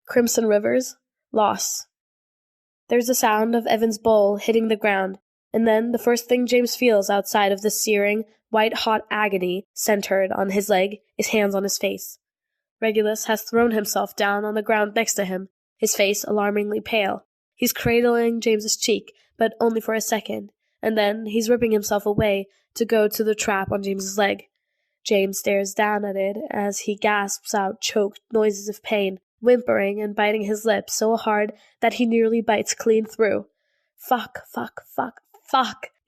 Crimson Rivers, Loss. There's the sound of Evan's bowl hitting the ground, and then the first thing James feels outside of the searing, white-hot agony centered on his leg is hands on his face. Regulus has thrown himself down on the ground next to him, his face alarmingly pale. He's cradling James's cheek, but only for a second, and then he's ripping himself away to go to the trap on James's leg. James stares down at it as he gasps out choked noises of pain, whimpering and biting his lip so hard that he nearly bites clean through. Fuck.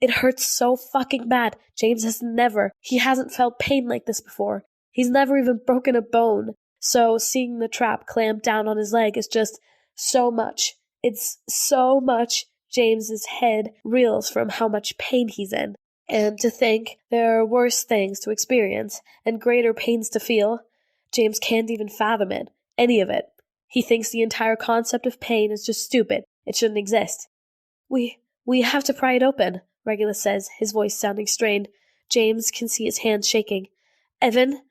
It hurts so fucking bad. James hasn't felt pain like this before. He's never even broken a bone. So seeing the trap clamp down on his leg is just so much. It's so much. James's head reels from how much pain he's in. And to think there are worse things to experience and greater pains to feel, James can't even fathom it. Any of it. He thinks the entire concept of pain is just stupid. It shouldn't exist. We have to pry it open, Regulus says, his voice sounding strained. James can see his hands shaking. Evan?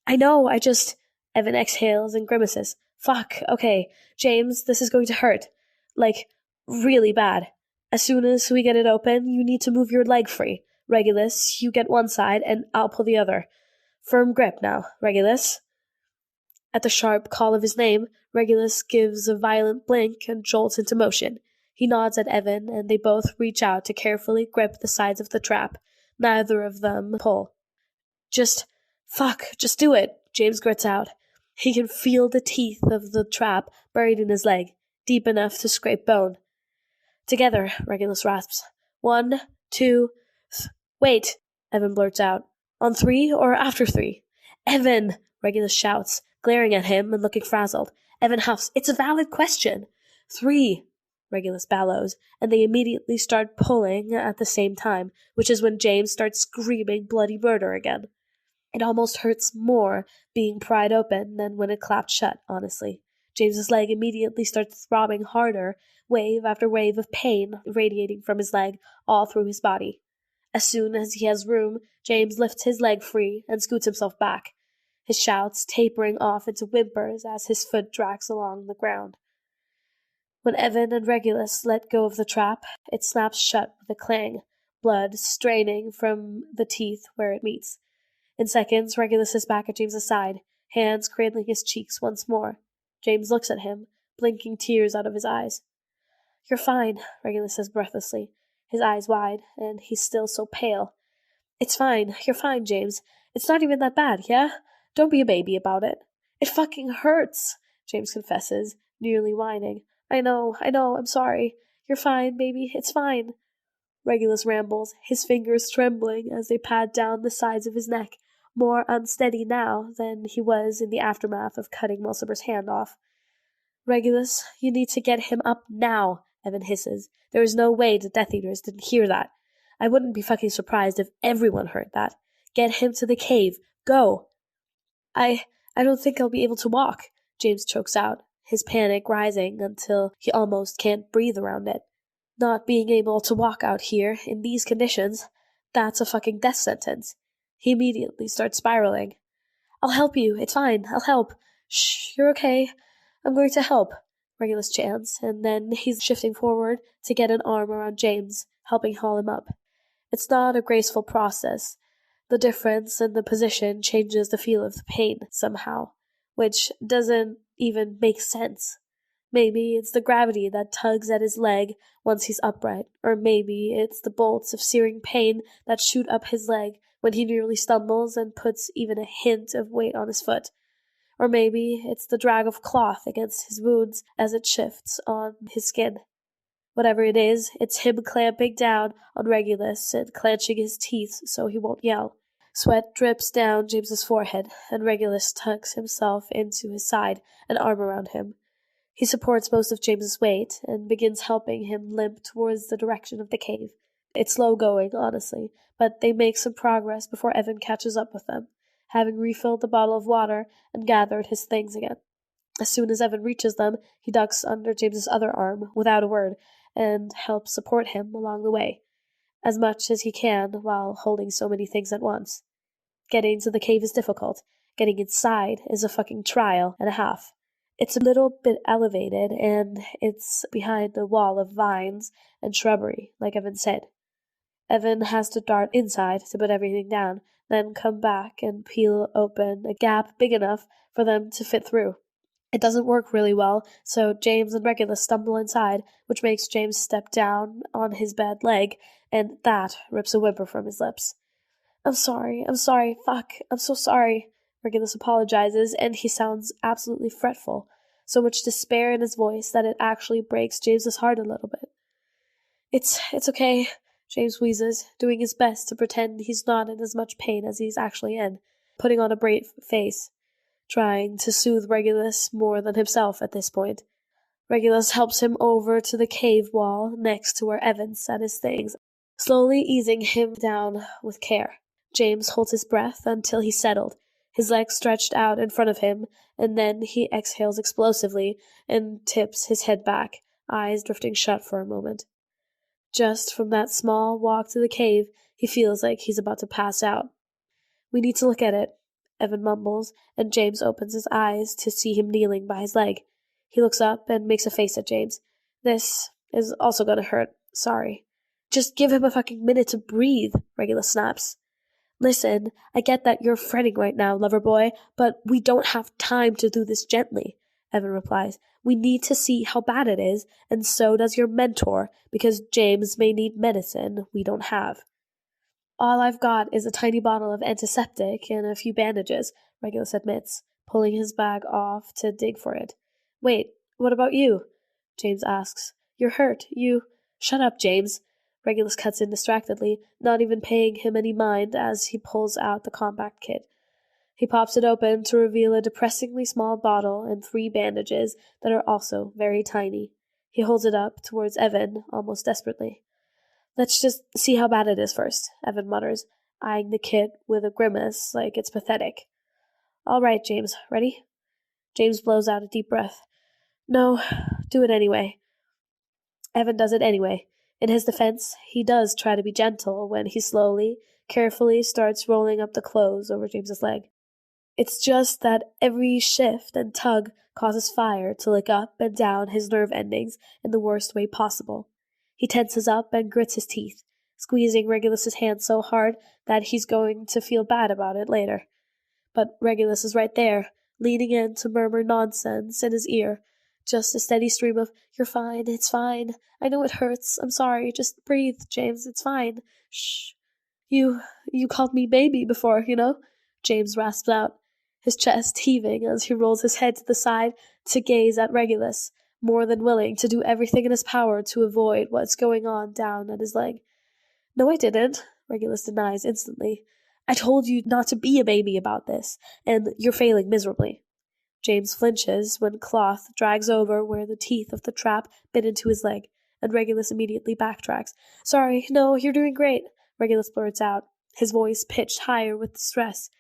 I know, Evan exhales and grimaces. Fuck, okay. James, this is going to hurt. Like, really bad. As soon as we get it open, you need to move your leg free. Regulus, you get one side, and I'll pull the other. Firm grip now, Regulus. At the sharp call of his name, Regulus gives a violent blink and jolts into motion. He nods at Evan, and they both reach out to carefully grip the sides of the trap. Neither of them pull. Just do it, James grits out. He can feel the teeth of the trap buried in his leg, deep enough to scrape bone. Together, Regulus rasps. 1, 2, wait, Evan blurts out. On 3 or after 3? Evan, Regulus shouts, glaring at him and looking frazzled. Evan huffs. It's a valid question. 3, Regulus bellows, and they immediately start pulling at the same time, which is when James starts screaming bloody murder again. It almost hurts more being pried open than when it clapped shut, honestly. James's leg immediately starts throbbing harder, wave after wave of pain radiating from his leg all through his body. As soon as he has room, James lifts his leg free and scoots himself back, his shouts tapering off into whimpers as his foot drags along the ground. When Evan and Regulus let go of the trap, it snaps shut with a clang, blood straining from the teeth where it meets. In seconds, Regulus is back at James's side, hands cradling his cheeks once more. James looks at him, blinking tears out of his eyes. You're fine, Regulus says breathlessly, his eyes wide, and he's still so pale. It's fine. You're fine, James. It's not even that bad, yeah? Don't be a baby about it. It fucking hurts, James confesses, nearly whining. I know, I'm sorry. You're fine, baby, it's fine. Regulus rambles, his fingers trembling as they pad down the sides of his neck, more unsteady now than he was in the aftermath of cutting Mulciber's hand off. Regulus, you need to get him up now, Evan hisses. There is no way the Death Eaters didn't hear that. I wouldn't be fucking surprised if everyone heard that. Get him to the cave. Go! I don't think I'll be able to walk, James chokes out, his panic rising until he almost can't breathe around it. Not being able to walk out here, in these conditions, that's a fucking death sentence. He immediately starts spiraling. I'll help you, it's fine, I'll help. Shh, you're okay. I'm going to help, Regulus chants, and then he's shifting forward to get an arm around James, helping haul him up. It's not a graceful process. The difference in the position changes the feel of the pain, somehow, which doesn't even make sense. Maybe it's the gravity that tugs at his leg once he's upright, or maybe it's the bolts of searing pain that shoot up his leg when he nearly stumbles and puts even a hint of weight on his foot. Or maybe it's the drag of cloth against his wounds as it shifts on his skin. Whatever it is, it's him clamping down on Regulus and clenching his teeth so he won't yell. Sweat drips down James's forehead, and Regulus tucks himself into his side, an arm around him. He supports most of James's weight and begins helping him limp towards the direction of the cave. It's slow going, honestly, but they make some progress before Evan catches up with them, having refilled the bottle of water and gathered his things again. As soon as Evan reaches them, he ducks under James's other arm, without a word, and helps support him along the way, as much as he can while holding so many things at once. Getting to the cave is difficult. Getting inside is a fucking trial and a half. It's a little bit elevated, and it's behind a wall of vines and shrubbery, like Evan said. Evan has to dart inside to put everything down, then come back and peel open a gap big enough for them to fit through. It doesn't work really well, so James and Regulus stumble inside, which makes James step down on his bad leg, and that rips a whimper from his lips. I'm sorry, fuck, I'm so sorry. Regulus apologizes, and he sounds absolutely fretful. So much despair in his voice that it actually breaks James's heart a little bit. It's okay, James wheezes, doing his best to pretend he's not in as much pain as he's actually in, putting on a brave face, trying to soothe Regulus more than himself at this point. Regulus helps him over to the cave wall next to where Evan set his things, slowly easing him down with care. James holds his breath until he's settled, his legs stretched out in front of him, and then he exhales explosively and tips his head back, eyes drifting shut for a moment. Just from that small walk to the cave, he feels like he's about to pass out. We need to look at it, Evan mumbles, and James opens his eyes to see him kneeling by his leg. He looks up and makes a face at James. This is also gonna hurt. Sorry. Just give him a fucking minute to breathe, Regulus snaps. Listen, I get that you're fretting right now, lover boy, but we don't have time to do this gently, Evan replies. We need to see how bad it is, and so does your mentor, because James may need medicine we don't have. All I've got is a tiny bottle of antiseptic and a few bandages, Regulus admits, pulling his bag off to dig for it. Wait, what about you? James asks. You're hurt. Shut up, James. Regulus cuts in distractedly, not even paying him any mind as he pulls out the compact kit. He pops it open to reveal a depressingly small bottle and 3 bandages that are also very tiny. He holds it up towards Evan, almost desperately. Let's just see how bad it is first, Evan mutters, eyeing the kit with a grimace like it's pathetic. All right, James, ready? James blows out a deep breath. No, do it anyway. Evan does it anyway. In his defense, he does try to be gentle when he slowly, carefully starts rolling up the clothes over James's leg. It's just that every shift and tug causes fire to lick up and down his nerve endings in the worst way possible. He tenses up and grits his teeth, squeezing Regulus's hand so hard that he's going to feel bad about it later. But Regulus is right there, leaning in to murmur nonsense in his ear, just a steady stream of, "You're fine, it's fine. I know it hurts. I'm sorry. Just breathe, James. It's fine. Shh. You called me baby before, you know?" James rasps out, his chest heaving as he rolls his head to the side to gaze at Regulus, more than willing to do everything in his power to avoid what's going on down at his leg. "No, I didn't," Regulus denies instantly. "I told you not to be a baby about this, and you're failing miserably." James flinches when cloth drags over where the teeth of the trap bit into his leg, and Regulus immediately backtracks. "Sorry, no, you're doing great," Regulus blurts out, his voice pitched higher with distress.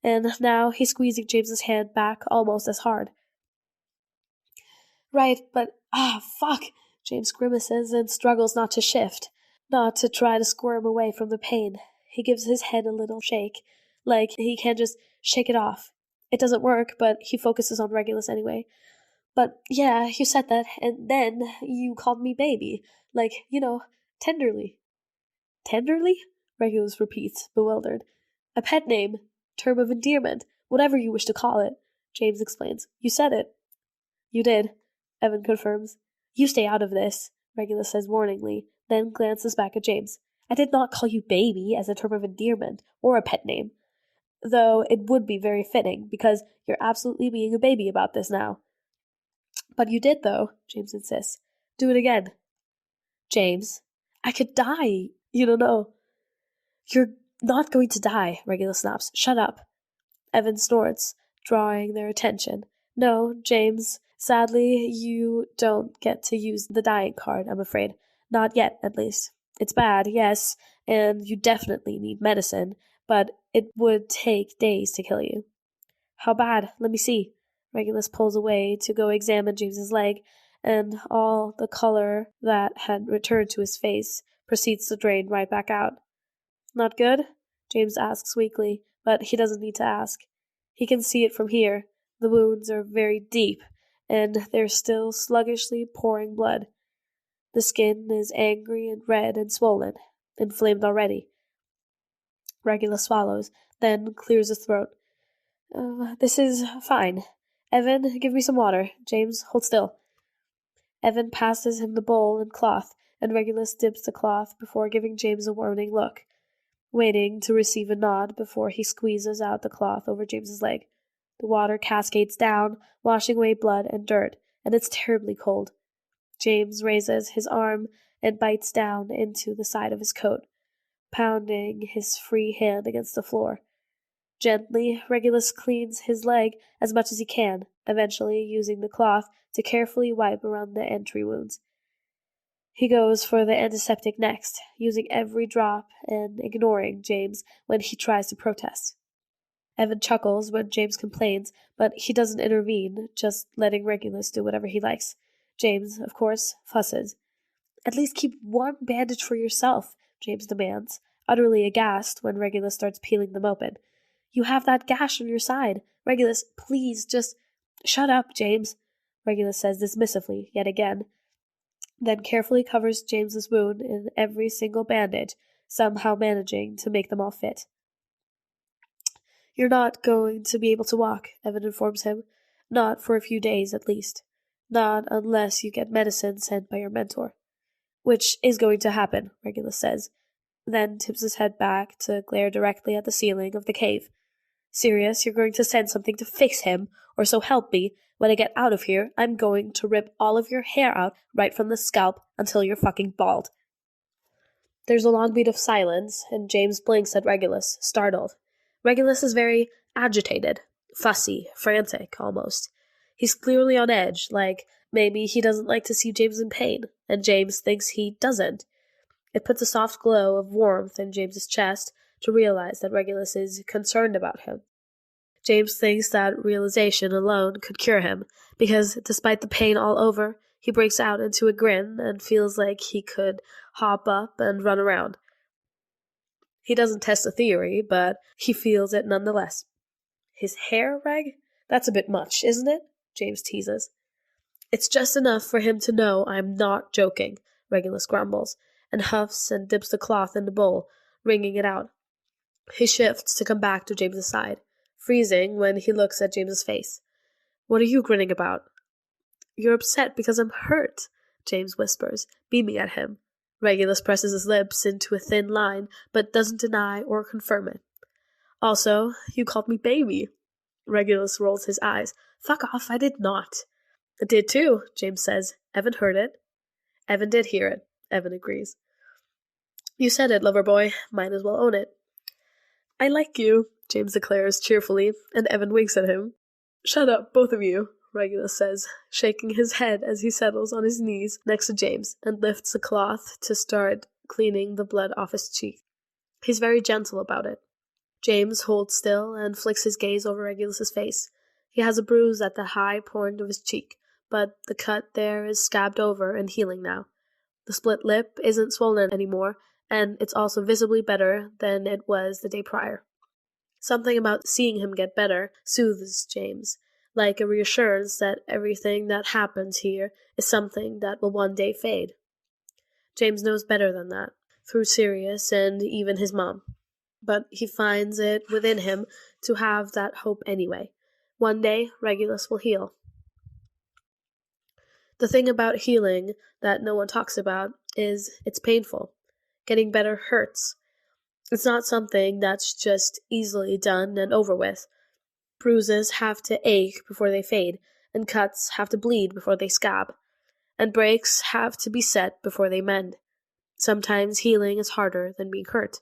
And now he's squeezing James's hand back almost as hard. "Right, but fuck," James grimaces and struggles not to shift, not to try to squirm away from the pain. He gives his head a little shake, like he can't just shake it off. It doesn't work, but he focuses on Regulus anyway. "But yeah, you said that, and then you called me baby. Like, tenderly." "Tenderly?" Regulus repeats, bewildered. "A pet name, term of endearment, whatever you wish to call it," James explains. "You said it." "You did," Evan confirms. "You stay out of this," Regulus says warningly, then glances back at James. "I did not call you baby as a term of endearment, or a pet name. Though it would be very fitting, because you're absolutely being a baby about this now." "But you did, though," James insists. "Do it again." "James, I could die. You don't know." "You're not going to die," Regulus snaps. "Shut up." Evan snorts, drawing their attention. "No, James, sadly, you don't get to use the dying card, I'm afraid. Not yet, at least. It's bad, yes, and you definitely need medicine, but it would take days to kill you." "How bad? Let me see." Regulus pulls away to go examine James's leg, and all the color that had returned to his face proceeds to drain right back out. "Not good?" James asks weakly, but he doesn't need to ask. He can see it from here. The wounds are very deep, and they're still sluggishly pouring blood. The skin is angry and red and swollen, inflamed already. Regulus swallows, then clears his throat. This is fine. Evan, give me some water. James, hold still. Evan passes him the bowl and cloth, and Regulus dips the cloth before giving James a warning look, waiting to receive a nod before he squeezes out the cloth over James's leg. The water cascades down, washing away blood and dirt, and it's terribly cold. James raises his arm and bites down into the side of his coat, pounding his free hand against the floor. Gently, Regulus cleans his leg as much as he can, eventually using the cloth to carefully wipe around the entry wounds. He goes for the antiseptic next, using every drop and ignoring James when he tries to protest. Evan chuckles when James complains, but he doesn't intervene, just letting Regulus do whatever he likes. James, of course, fusses. At least keep one bandage for yourself, James demands, utterly aghast when Regulus starts peeling them open. You have that gash on your side. Regulus, please, just shut up, James. Regulus says dismissively, yet again, then carefully covers James's wound in every single bandage, somehow managing to make them all fit. You're not going to be able to walk, Evan informs him. Not for a few days, at least. Not unless you get medicine sent by your mentor. Which is going to happen, Regulus says, then tips his head back to glare directly at the ceiling of the cave. Serious, you're going to send something to fix him, or so help me, when I get out of here, I'm going to rip all of your hair out right from the scalp until you're fucking bald. There's a long beat of silence, and James blinks at Regulus, startled. Regulus is very agitated, fussy, frantic, almost. He's clearly on edge, like maybe he doesn't like to see James in pain, and James thinks he doesn't. It puts a soft glow of warmth in James's chest to realize that Regulus is concerned about him. James thinks that realization alone could cure him, because despite the pain all over, he breaks out into a grin and feels like he could hop up and run around. He doesn't test the theory, but he feels it nonetheless. His hair, Reg? That's a bit much, isn't it? James teases. It's just enough for him to know I'm not joking, Regulus grumbles, and huffs and dips the cloth in the bowl, wringing it out. He shifts to come back to James's side, freezing when he looks at James's face. What are you grinning about? You're upset because I'm hurt, James whispers, beaming at him. Regulus presses his lips into a thin line, but doesn't deny or confirm it. Also, you called me baby. Regulus rolls his eyes. Fuck off, I did not. I did too, James says. Evan heard it. Evan did hear it, Evan agrees. You said it, lover boy. Might as well own it. I like you, James declares cheerfully, and Evan winks at him. Shut up, both of you, Regulus says, shaking his head as he settles on his knees next to James and lifts the cloth to start cleaning the blood off his cheek. He's very gentle about it. James holds still and flicks his gaze over Regulus's face. He has a bruise at the high point of his cheek, but the cut there is scabbed over and healing now. The split lip isn't swollen anymore, and it's also visibly better than it was the day prior. Something about seeing him get better soothes James, like a reassurance that everything that happens here is something that will one day fade. James knows better than that, through Sirius and even his mom. But he finds it within him to have that hope anyway. One day, Regulus will heal. The thing about healing that no one talks about is it's painful. Getting better hurts. It's not something that's just easily done and over with. Bruises have to ache before they fade, and cuts have to bleed before they scab, and breaks have to be set before they mend. Sometimes healing is harder than being hurt.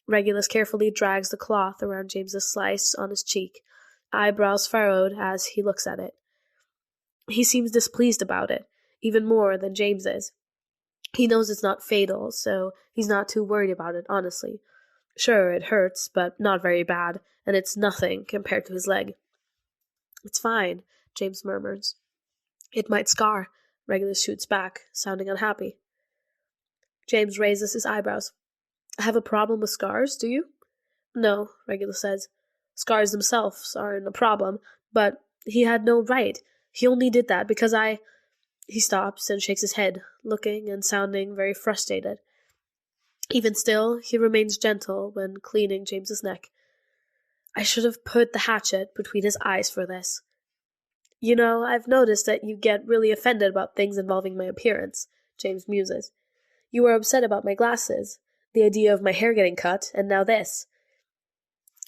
Regulus carefully drags the cloth around James's slice on his cheek, eyebrows furrowed as he looks at it. He seems displeased about it, even more than James is. He knows it's not fatal, so he's not too worried about it, honestly. Sure, it hurts, but not very bad, and it's nothing compared to his leg. It's fine, James murmurs. It might scar, Regulus shoots back, sounding unhappy. James raises his eyebrows. Have a problem with scars, do you? No, Regulus says. Scars themselves aren't a problem, but he had no right. He only did that because I... He stops and shakes his head, looking and sounding very frustrated. Even still, he remains gentle when cleaning James's neck. I should have put the hatchet between his eyes for this. You know, I've noticed that you get really offended about things involving my appearance, James muses. You were upset about my glasses, the idea of my hair getting cut, and now this.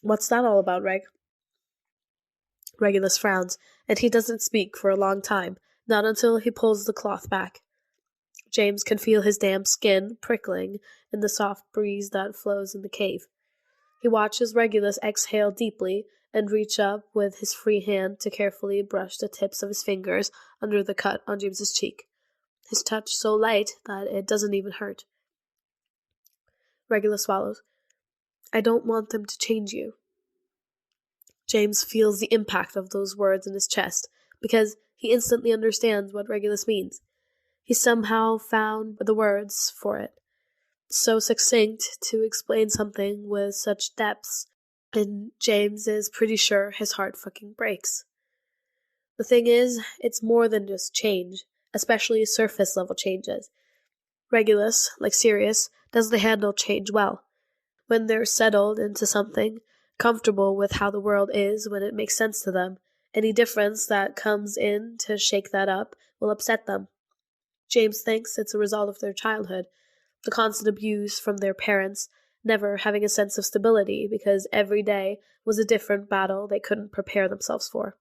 What's that all about, Reg? Regulus frowns, and he doesn't speak for a long time, not until he pulls the cloth back. James can feel his damp skin prickling in the soft breeze that flows in the cave. He watches Regulus exhale deeply and reach up with his free hand to carefully brush the tips of his fingers under the cut on James's cheek. His touch so light that it doesn't even hurt. Regulus swallows. I don't want them to change you. James feels the impact of those words in his chest, because he instantly understands what Regulus means. He somehow found the words for it, so succinct to explain something with such depths, and James is pretty sure his heart fucking breaks. The thing is, it's more than just change, especially surface-level changes. Regulus, like Sirius, doesn't handle change well. When they're settled into something, comfortable with how the world is when it makes sense to them, any difference that comes in to shake that up will upset them. James thinks it's a result of their childhood, the constant abuse from their parents, never having a sense of stability because every day was a different battle they couldn't prepare themselves for.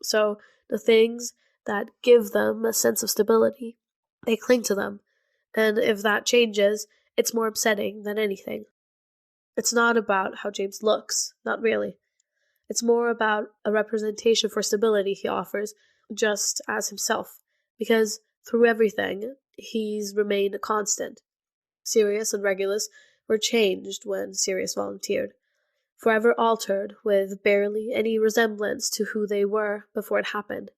So the things that give them a sense of stability, they cling to them, and if that changes, it's more upsetting than anything. It's not about how James looks, not really. It's more about a representation for stability he offers, just as himself, because through everything, he's remained a constant. Sirius and Regulus were changed when Sirius volunteered, forever altered with barely any resemblance to who they were before it happened.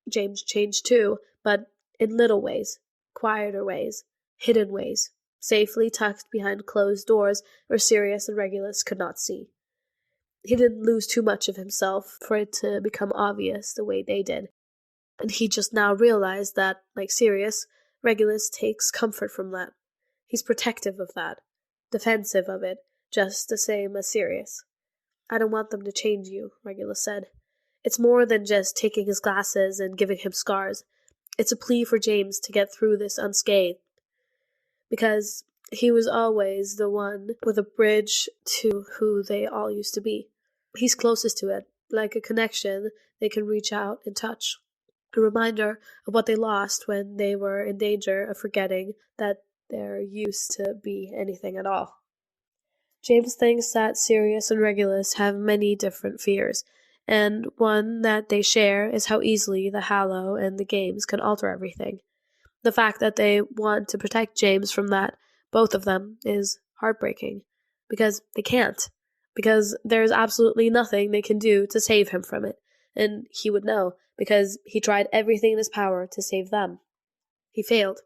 James changed too, but in little ways, quieter ways, hidden ways, safely tucked behind closed doors where Sirius and Regulus could not see. He didn't lose too much of himself for it to become obvious the way they did, and he just now realized that, like Sirius, Regulus takes comfort from that. He's protective of that, defensive of it, just the same as Sirius. I don't want them to change you, Regulus said. It's more than just taking his glasses and giving him scars. It's a plea for James to get through this unscathed, because he was always the one with a bridge to who they all used to be. He's closest to it, like a connection they can reach out and touch. A reminder of what they lost when they were in danger of forgetting that there used to be anything at all. James thinks that Sirius and Regulus have many different fears, and one that they share is how easily the Hallow and the games can alter everything. The fact that they want to protect James from that, both of them, is heartbreaking, because they can't, because there's absolutely nothing they can do to save him from it, and he would know, because he tried everything in his power to save them. He failed.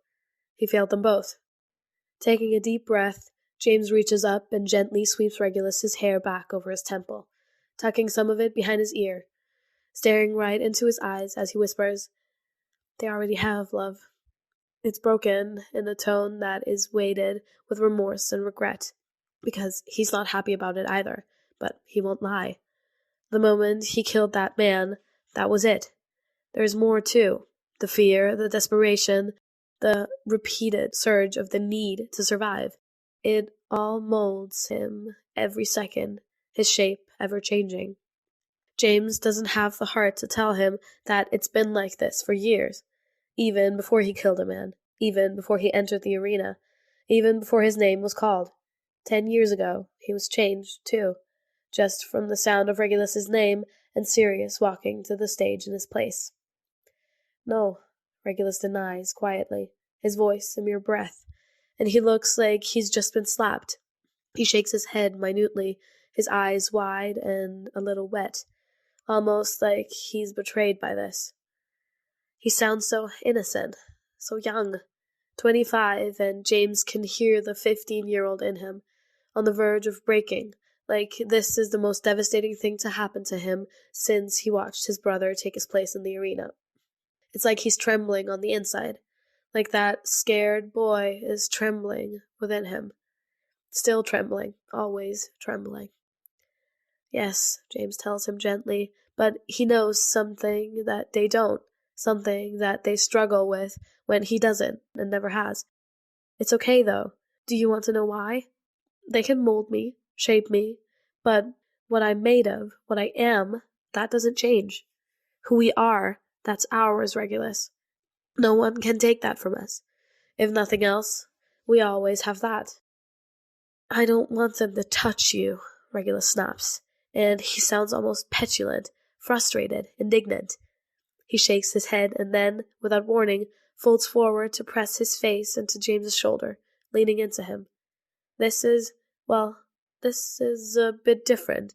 He failed them both. Taking a deep breath, James reaches up and gently sweeps Regulus's hair back over his temple, tucking some of it behind his ear, staring right into his eyes as he whispers, They already have, love. It's broken in a tone that is weighted with remorse and regret, because he's not happy about it either, but he won't lie. The moment he killed that man, that was it. There's more too. The fear, the desperation, the repeated surge of the need to survive. It all molds him every second, his shape ever changing. James doesn't have the heart to tell him that it's been like this for years, even before he killed a man, even before he entered the arena, even before his name was called. 10 years ago, he was changed, too, just from the sound of Regulus's name and Sirius walking to the stage in his place. No, Regulus denies quietly, his voice a mere breath, and he looks like he's just been slapped. He shakes his head minutely, his eyes wide and a little wet, almost like he's betrayed by this. He sounds so innocent, so young, 25, and James can hear the 15-year-old in him, on the verge of breaking, like this is the most devastating thing to happen to him since he watched his brother take his place in the arena. It's like he's trembling on the inside, like that scared boy is trembling within him. Still trembling, always trembling. Yes, James tells him gently, but he knows something that they don't, something that they struggle with when he doesn't and never has. It's okay, though. Do you want to know why? They can mold me, shape me, but what I'm made of, what I am, that doesn't change. Who we are, that's ours, Regulus. No one can take that from us. If nothing else, we always have that. I don't want them to touch you, Regulus snaps, and he sounds almost petulant, frustrated, indignant. He shakes his head and then, without warning, folds forward to press his face into James's shoulder, leaning into him. This is a bit different,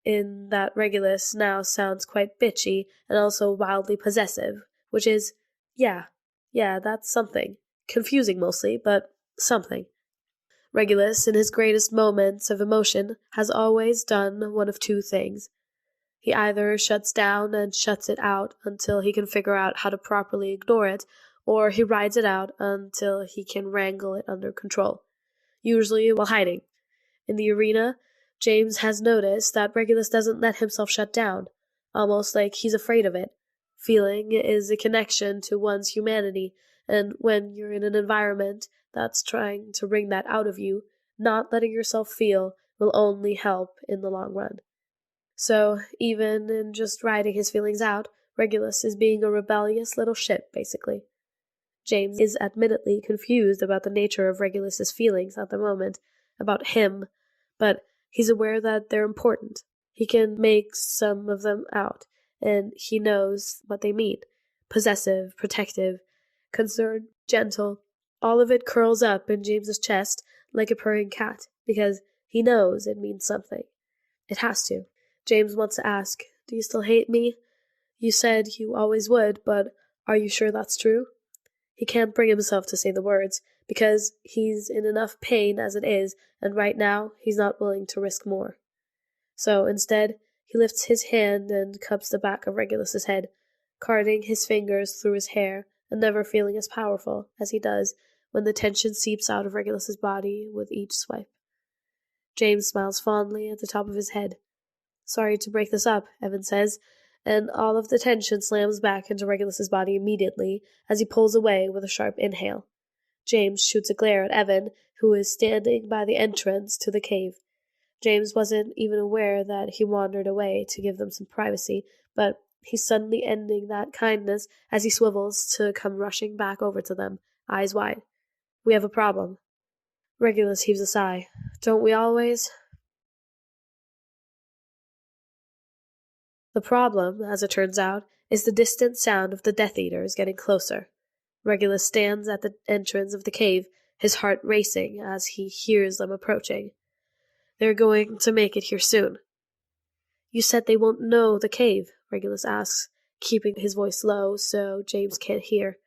in that Regulus now sounds quite bitchy and also wildly possessive, which is, yeah, that's something. Confusing mostly, but something. Regulus, in his greatest moments of emotion, has always done one of two things. He either shuts down and shuts it out until he can figure out how to properly ignore it, or he rides it out until he can wrangle it under control, usually while hiding. In the arena, James has noticed that Regulus doesn't let himself shut down, almost like he's afraid of it. Feeling is a connection to one's humanity, and when you're in an environment that's trying to wring that out of you, not letting yourself feel will only help in the long run. So, even in just riding his feelings out, Regulus is being a rebellious little shit, basically. James is admittedly confused about the nature of Regulus's feelings at the moment, about him, but he's aware that they're important. He can make some of them out, and he knows what they mean. Possessive, protective, concerned, gentle. All of it curls up in James's chest like a purring cat, because he knows it means something. It has to. James wants to ask, do you still hate me? You said you always would, but are you sure that's true? He can't bring himself to say the words, because he's in enough pain as it is, and right now he's not willing to risk more. So instead, he lifts his hand and cups the back of Regulus's head, carting his fingers through his hair, and never feeling as powerful as he does when the tension seeps out of Regulus's body with each swipe. James smiles fondly at the top of his head. Sorry to break this up, Evan says, and all of the tension slams back into Regulus's body immediately as he pulls away with a sharp inhale. James shoots a glare at Evan, who is standing by the entrance to the cave. James wasn't even aware that he wandered away to give them some privacy, but he's suddenly ending that kindness as he swivels to come rushing back over to them, eyes wide. We have a problem. Regulus heaves a sigh. Don't we always? The problem, as it turns out, is the distant sound of the Death Eaters getting closer. Regulus stands at the entrance of the cave, his heart racing as he hears them approaching. They're going to make it here soon. You said they won't know the cave, Regulus asks, keeping his voice low so James can't hear.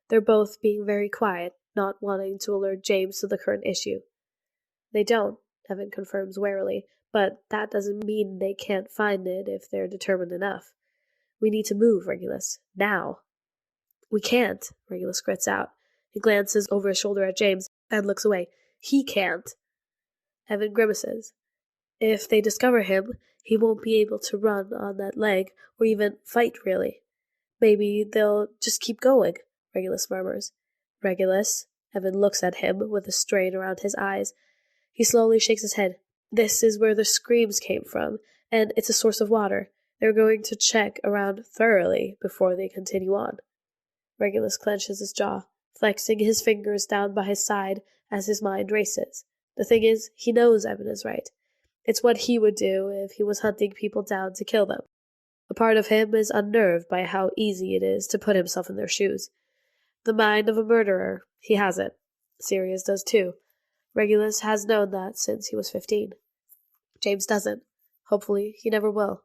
They're both being very quiet, not wanting to alert James to the current issue. They don't, Evan confirms warily, but that doesn't mean they can't find it if they're determined enough. We need to move, Regulus. Now. We can't, Regulus grits out. He glances over his shoulder at James and looks away. He can't. Evan grimaces. If they discover him, he won't be able to run on that leg or even fight, really. Maybe they'll just keep going, Regulus murmurs. Regulus, Evan looks at him with a strain around his eyes. He slowly shakes his head. This is where the screams came from, and it's a source of water. They're going to check around thoroughly before they continue on. Regulus clenches his jaw, flexing his fingers down by his side as his mind races. The thing is, he knows Evan is right. It's what he would do if he was hunting people down to kill them. A part of him is unnerved by how easy it is to put himself in their shoes. The mind of a murderer, he has it. Sirius does too. Regulus has known that since he was 15. James doesn't. Hopefully, he never will.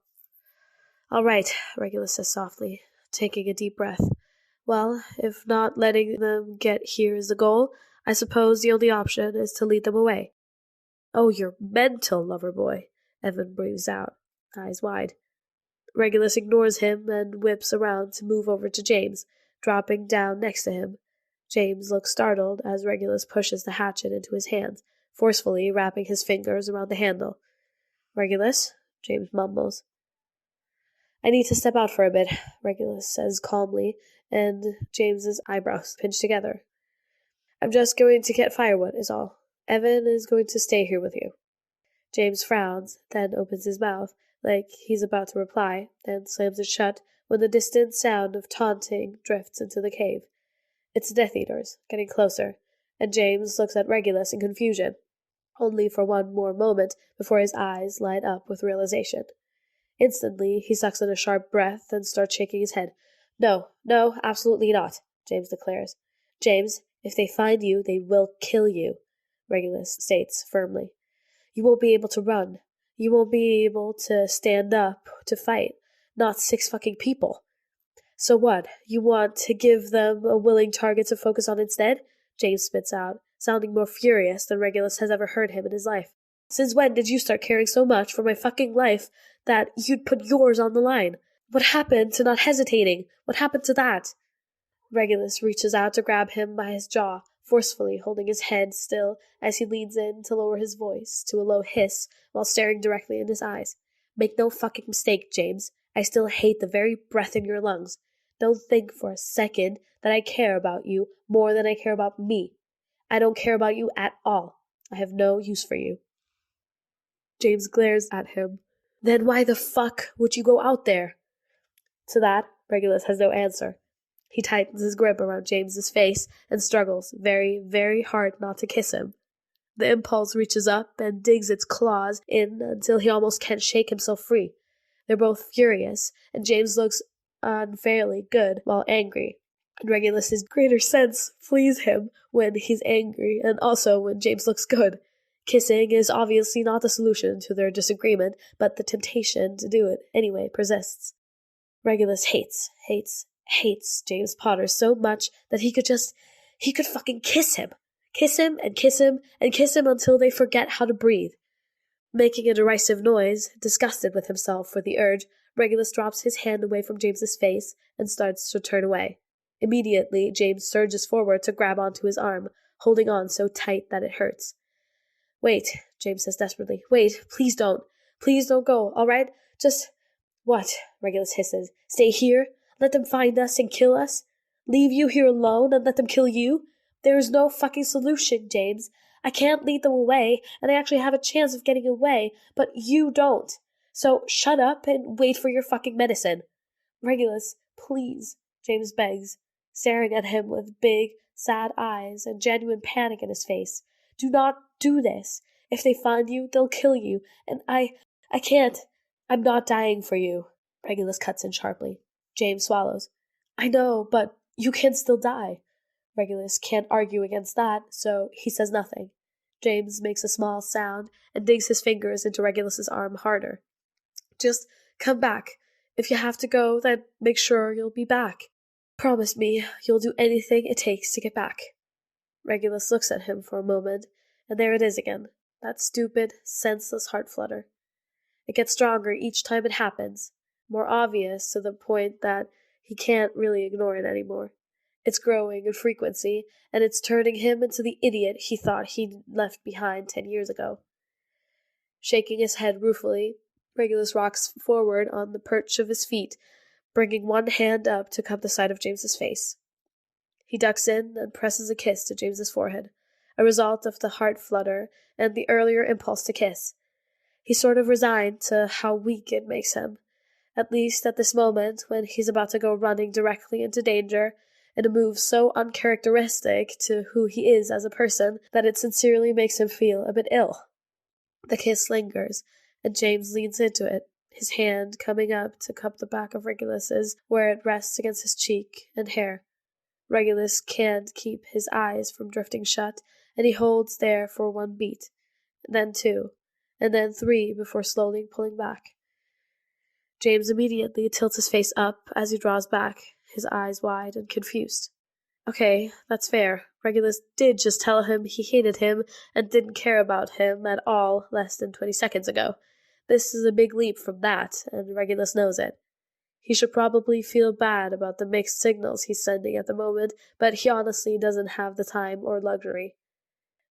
All right, Regulus says softly, taking a deep breath. Well, if not letting them get here is the goal, I suppose the only option is to lead them away. Oh, you're mental, lover boy, Evan breathes out, eyes wide. Regulus ignores him and whips around to move over to James, dropping down next to him. James looks startled as Regulus pushes the hatchet into his hands, forcefully wrapping his fingers around the handle. "Regulus," James mumbles. "I need to step out for a bit," Regulus says calmly, and James's eyebrows pinch together. "I'm just going to get firewood, is all. Evan is going to stay here with you." James frowns, then opens his mouth, like he's about to reply, then slams it shut when the distant sound of taunting drifts into the cave. It's the Death Eaters, getting closer, and James looks at Regulus in confusion, only for one more moment before his eyes light up with realization. Instantly, he sucks in a sharp breath and starts shaking his head. "No, no, absolutely not," James declares. "James, if they find you, they will kill you," Regulus states firmly. "You won't be able to run. You won't be able to stand up to fight. Not 6 fucking people." "So what? You want to give them a willing target to focus on instead?" James spits out, sounding more furious than Regulus has ever heard him in his life. "Since when did you start caring so much for my fucking life that you'd put yours on the line? What happened to not hesitating? What happened to that?" Regulus reaches out to grab him by his jaw, forcefully holding his head still as he leans in to lower his voice to a low hiss while staring directly in his eyes. "Make no fucking mistake, James. I still hate the very breath in your lungs. Don't think for a second that I care about you more than I care about me. I don't care about you at all. I have no use for you." James glares at him. "Then why the fuck would you go out there?" To that, Regulus has no answer. He tightens his grip around James's face and struggles very, very hard not to kiss him. The impulse reaches up and digs its claws in until he almost can't shake himself free. They're both furious, and James looks unfairly good while angry. And Regulus's greater sense flees him when he's angry, and also when James looks good. Kissing is obviously not the solution to their disagreement, but the temptation to do it anyway persists. Regulus hates James Potter so much that he could fucking kiss him. Kiss him and kiss him and kiss him until they forget how to breathe. Making a derisive noise, disgusted with himself for the urge, Regulus drops his hand away from James's face and starts to turn away. Immediately, James surges forward to grab onto his arm, holding on so tight that it hurts. "Wait," James says desperately. "Wait, please don't. Please don't go, all right? Just—" "What?" Regulus hisses. "Stay here? Let them find us and kill us? Leave you here alone and let them kill you? There is no fucking solution, James. I can't lead them away, and I actually have a chance of getting away, but you don't. So shut up and wait for your fucking medicine." "Regulus, please," James begs, staring at him with big, sad eyes and genuine panic in his face. "Do not do this. If they find you, they'll kill you, and I can't. I'm not dying for you." Regulus cuts in sharply. James swallows. "I know, but you can still die." Regulus can't argue against that, so he says nothing. James makes a small sound and digs his fingers into Regulus's arm harder. "Just come back. If you have to go, then make sure you'll be back. Promise me you'll do anything it takes to get back." Regulus looks at him for a moment, and there it is again, that stupid, senseless heart flutter. It gets stronger each time it happens, more obvious to the point that he can't really ignore it anymore. It's growing in frequency, and it's turning him into the idiot he thought he'd left behind 10 years ago. Shaking his head ruefully, Regulus rocks forward on the perch of his feet, bringing one hand up to cup the side of James's face. He ducks in and presses a kiss to James's forehead, a result of the heart flutter and the earlier impulse to kiss. He's sort of resigned to how weak it makes him, at least at this moment when he's about to go running directly into danger, in a move so uncharacteristic to who he is as a person that it sincerely makes him feel a bit ill. The kiss lingers, and James leans into it, his hand coming up to cup the back of Regulus's where it rests against his cheek and hair. Regulus can't keep his eyes from drifting shut, and he holds there for 1 beat, then 2, and then 3 before slowly pulling back. James immediately tilts his face up as he draws back, his eyes wide and confused. Okay, that's fair. Regulus did just tell him he hated him and didn't care about him at all less than 20 seconds ago. This is a big leap from that, and Regulus knows it. He should probably feel bad about the mixed signals he's sending at the moment, but he honestly doesn't have the time or luxury.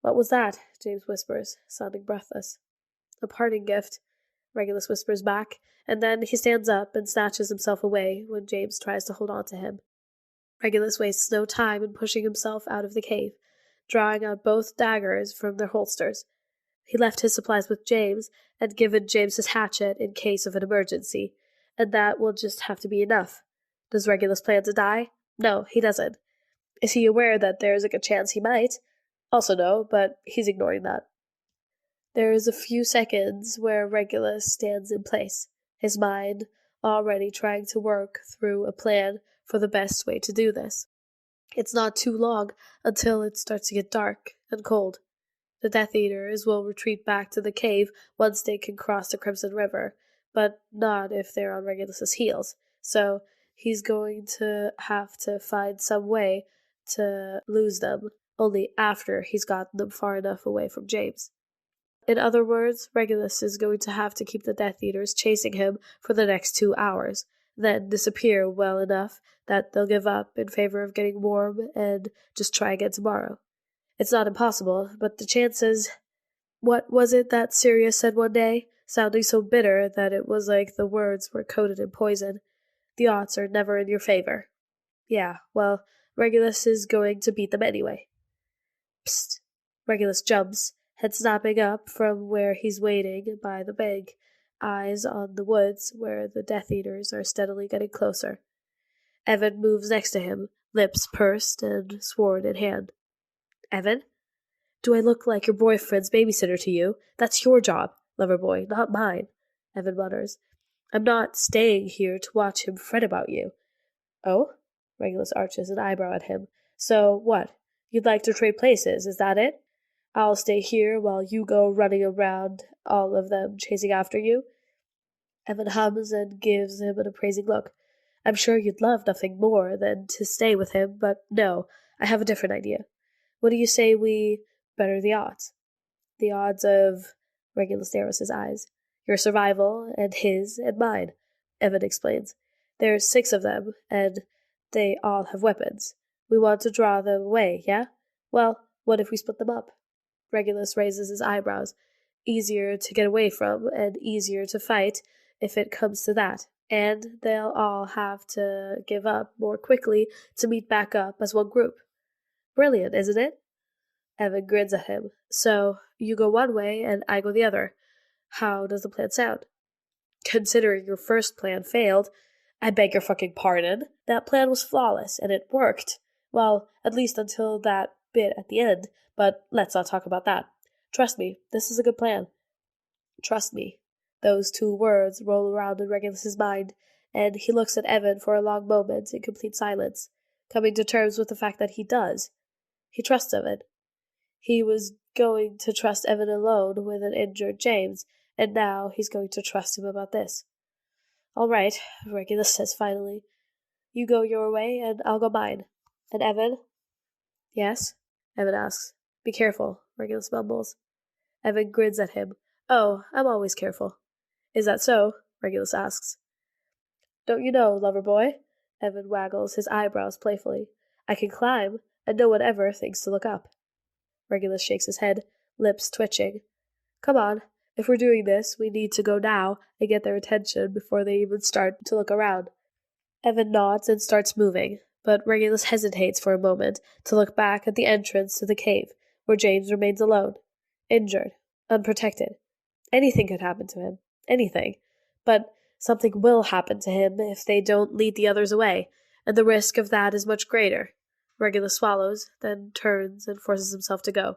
What was that? James whispers, sounding breathless. A parting gift, Regulus whispers back, and then he stands up and snatches himself away when James tries to hold on to him. Regulus wastes no time in pushing himself out of the cave, drawing out both daggers from their holsters. He left his supplies with James and given James his hatchet in case of an emergency, and that will just have to be enough. Does Regulus plan to die? No, he doesn't. Is he aware that there's a good chance he might? Also no, but he's ignoring that. There is a few seconds where Regulus stands in place, his mind already trying to work through a plan for the best way to do this. It's not too long until it starts to get dark and cold. The Death Eaters will retreat back to the cave once they can cross the Crimson River, but not if they're on Regulus's heels, so he's going to have to find some way to lose them, only after he's gotten them far enough away from James. In other words, Regulus is going to have to keep the Death Eaters chasing him for the next 2 hours, then disappear well enough that they'll give up in favor of getting warm and just try again tomorrow. It's not impossible, but the chances... What was it that Sirius said one day, sounding so bitter that it was like the words were coated in poison? The odds are never in your favor. Yeah, well, Regulus is going to beat them anyway. Psst. Regulus jumps, head snapping up from where he's waiting by the bank, eyes on the woods where the Death Eaters are steadily getting closer. Evan moves next to him, lips pursed and sword in hand. Evan? Do I look like your boyfriend's babysitter to you? That's your job, lover boy, not mine, Evan mutters. I'm not staying here to watch him fret about you. Oh? Regulus arches an eyebrow at him. So, what? You'd like to trade places, is that it? I'll stay here while you go running around, all of them chasing after you? Evan hums and gives him an appraising look. I'm sure you'd love nothing more than to stay with him, but no, I have a different idea. What do you say we better the odds? The odds of... Regulus narrows his eyes. Your survival, and his, and mine, Evan explains. There's 6 of them, and they all have weapons. We want to draw them away, yeah? Well, what if we split them up? Regulus raises his eyebrows. Easier to get away from, and easier to fight, if it comes to that. And they'll all have to give up more quickly to meet back up as one group. Brilliant, isn't it? Evan grins at him. So, you go one way, and I go the other. How does the plan sound? Considering your first plan failed, I beg your fucking pardon. That plan was flawless, and it worked. Well, at least until that bit at the end, but let's not talk about that. Trust me, this is a good plan. Trust me. Those 2 words roll around in Regulus's mind, and he looks at Evan for a long moment in complete silence, coming to terms with the fact that he does. He trusts Evan. He was going to trust Evan alone with an injured James, and now he's going to trust him about this. All right, Regulus says finally. You go your way, and I'll go mine. And Evan? Yes? Evan asks. Be careful, Regulus mumbles. Evan grins at him. Oh, I'm always careful. Is that so? Regulus asks. Don't you know, lover boy? Evan waggles his eyebrows playfully. I can climb, and no one ever thinks to look up. Regulus shakes his head, lips twitching. Come on, if we're doing this, we need to go now and get their attention before they even start to look around. Evan nods and starts moving, but Regulus hesitates for a moment to look back at the entrance to the cave, where James remains alone, injured, unprotected. Anything could happen to him. Anything. But something will happen to him if they don't lead the others away, and the risk of that is much greater. Regulus swallows, then turns and forces himself to go.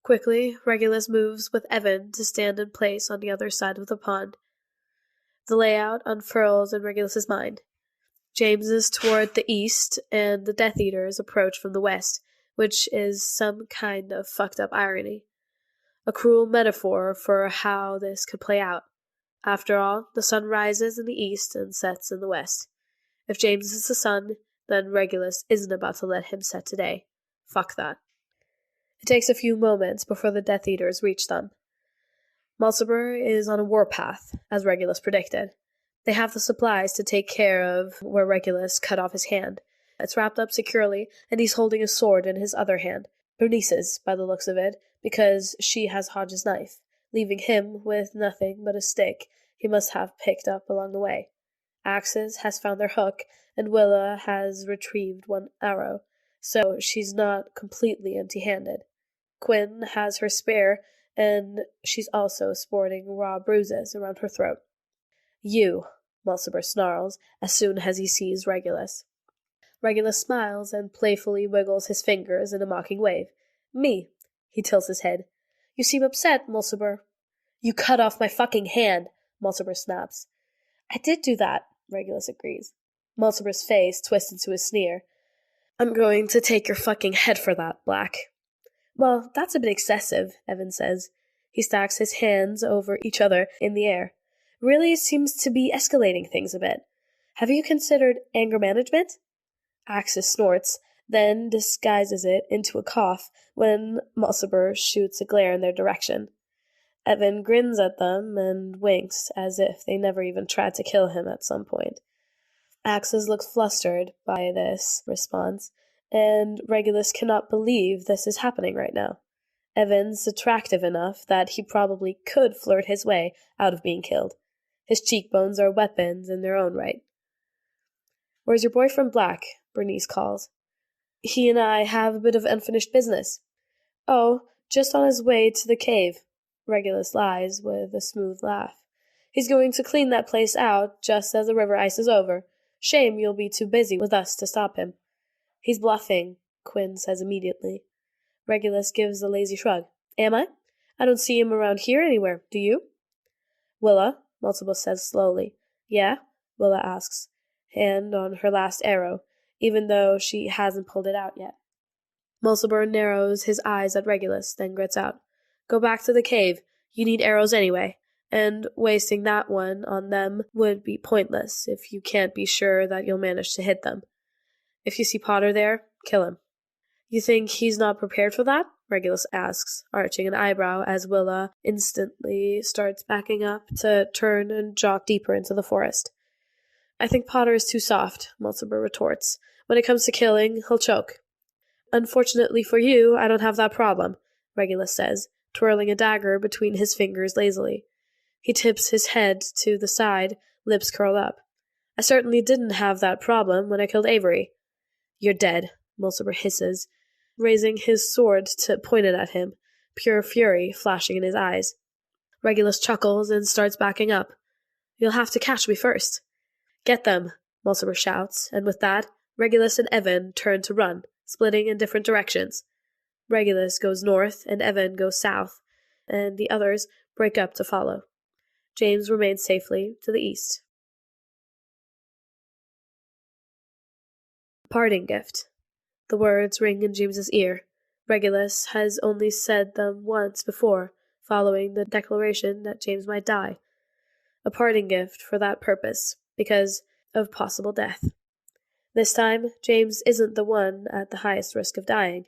Quickly, Regulus moves with Evan to stand in place on the other side of the pond. The layout unfurls in Regulus's mind. James is toward the east, and the Death Eaters approach from the west, which is some kind of fucked up irony. A cruel metaphor for how this could play out. After all, the sun rises in the east and sets in the west. If James is the sun, then Regulus isn't about to let him set today. Fuck that. It takes a few moments before the Death Eaters reach them. Mulciber is on a warpath, as Regulus predicted. They have the supplies to take care of where Regulus cut off his hand. It's wrapped up securely, and he's holding a sword in his other hand. Bernice's, by the looks of it, because she has Hodge's knife, leaving him with nothing but a stick he must have picked up along the way. Axes has found their hook, and Willa has retrieved one arrow, so she's not completely empty-handed. Quinn has her spear, and she's also sporting raw bruises around her throat. "You," Mulciber snarls as soon as he sees Regulus. Regulus smiles and playfully wiggles his fingers in a mocking wave. "Me." He tilts his head. "You seem upset, Mulciber." "You cut off my fucking hand," Mulciber snaps. "I did do that," Regulus agrees. Mulciber's face twists into a sneer. "I'm going to take your fucking head for that, Black." "Well, that's a bit excessive," Evan says. He stacks his hands over each other in the air. "Really seems to be escalating things a bit. Have you considered anger management?" Axis snorts, then disguises it into a cough when Mulciber shoots a glare in their direction. Evan grins at them and winks as if they never even tried to kill him at some point. Axis looks flustered by this response, and Regulus cannot believe this is happening right now. Evan's attractive enough that he probably could flirt his way out of being killed. His cheekbones are weapons in their own right. "Where's your boyfriend, Black?" Bernice calls. "He and I have a bit of unfinished business." "Oh, just on his way to the cave," Regulus lies with a smooth laugh. "He's going to clean that place out just as the river ice is over. Shame you'll be too busy with us to stop him." "He's bluffing," Quinn says immediately. Regulus gives a lazy shrug. "Am I? I don't see him around here anywhere. Do you?" "Willa," Mulciber says slowly. "Yeah?" Willa asks, hand on her last arrow, even though she hasn't pulled it out yet. Mulciber narrows his eyes at Regulus, then grits out. "Go back to the cave. You need arrows anyway, and wasting that one on them would be pointless if you can't be sure that you'll manage to hit them. If you see Potter there, kill him." "You think he's not prepared for that?" Regulus asks, arching an eyebrow as Willa instantly starts backing up to turn and jog deeper into the forest. "I think Potter is too soft," Mulciber retorts. "When it comes to killing, he'll choke." "Unfortunately for you, I don't have that problem," Regulus says, twirling a dagger between his fingers lazily. He tips his head to the side, lips curled up. "I certainly didn't have that problem when I killed Avery." "You're dead," Mulciber hisses, raising his sword to point it at him, pure fury flashing in his eyes. Regulus chuckles and starts backing up. "You'll have to catch me first." "Get them," Mulciber shouts, and with that, Regulus and Evan turn to run, splitting in different directions. Regulus goes north and Evan goes south, and the others break up to follow. James remains safely to the east. Parting gift. The words ring in James's ear. Regulus has only said them once before, following the declaration that James might die. A parting gift for that purpose, because of possible death. This time, James isn't the one at the highest risk of dying.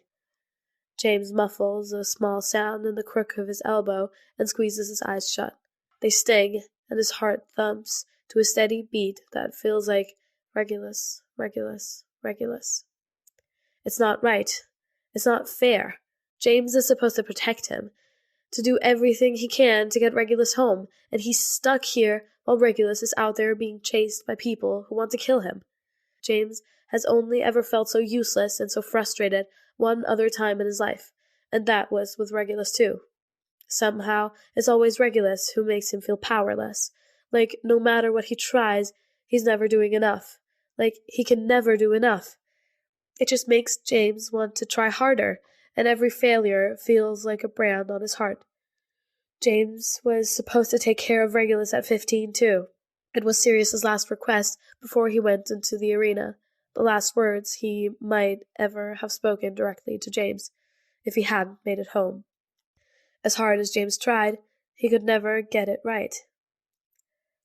James muffles a small sound in the crook of his elbow and squeezes his eyes shut. They sting, and his heart thumps to a steady beat that feels like Regulus, Regulus, Regulus. It's not right. It's not fair. James is supposed to protect him, to do everything he can to get Regulus home, and he's stuck here while Regulus is out there being chased by people who want to kill him. James has only ever felt so useless and so frustrated one other time in his life, and that was with Regulus too. Somehow, it's always Regulus who makes him feel powerless, like no matter what he tries, he's never doing enough, like he can never do enough. It just makes James want to try harder, and every failure feels like a brand on his heart. James was supposed to take care of Regulus at 15 too. It was Sirius's last request before he went into the arena, the last words he might ever have spoken directly to James, if he hadn't made it home. As hard as James tried, he could never get it right.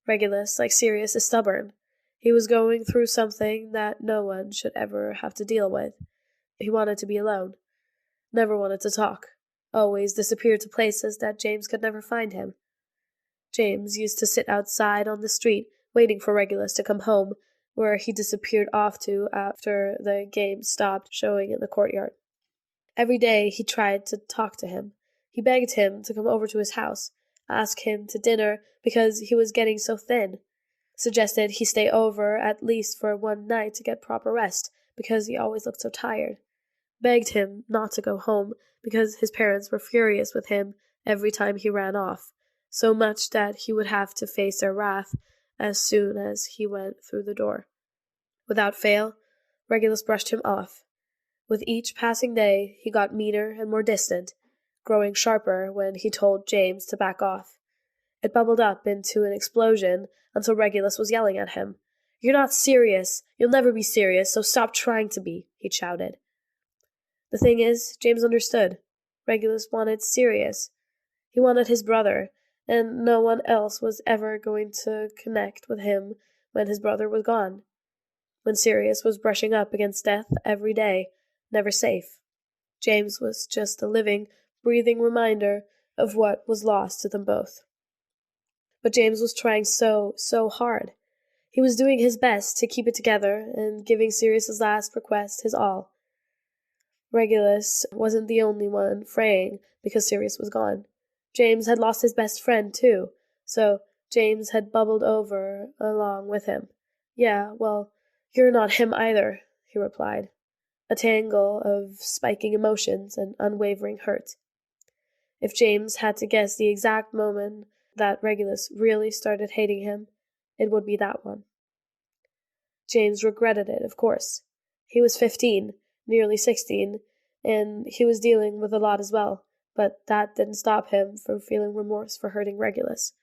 Regulus, like Sirius, is stubborn. He was going through something that no one should ever have to deal with. He wanted to be alone. Never wanted to talk. Always disappeared to places that James could never find him. James used to sit outside on the street, waiting for Regulus to come home, where he disappeared off to after the game stopped showing in the courtyard. Every day he tried to talk to him. He begged him to come over to his house, asked him to dinner because he was getting so thin, suggested he stay over at least for one night to get proper rest because he always looked so tired, begged him not to go home because his parents were furious with him every time he ran off, so much that he would have to face their wrath as soon as he went through the door. Without fail, Regulus brushed him off. With each passing day, he got meaner and more distant, growing sharper when he told James to back off. It bubbled up into an explosion until Regulus was yelling at him. "You're not serious. You'll never be serious, so stop trying to be," he shouted. The thing is, James understood. Regulus wanted Sirius. He wanted his brother, and no one else was ever going to connect with him when his brother was gone. When Sirius was brushing up against death every day, never safe. James was just a living, breathing reminder of what was lost to them both. But James was trying so hard. He was doing his best to keep it together and giving Sirius's last request his all. Regulus wasn't the only one fraying because Sirius was gone. James had lost his best friend, too, so James had bubbled over along with him. "Yeah, well, you're not him either," he replied, a tangle of spiking emotions and unwavering hurt. If James had to guess the exact moment that Regulus really started hating him, it would be that one. James regretted it, of course. He was 15, nearly 16, and he was dealing with a lot as well, but that didn't stop him from feeling remorse for hurting Regulus.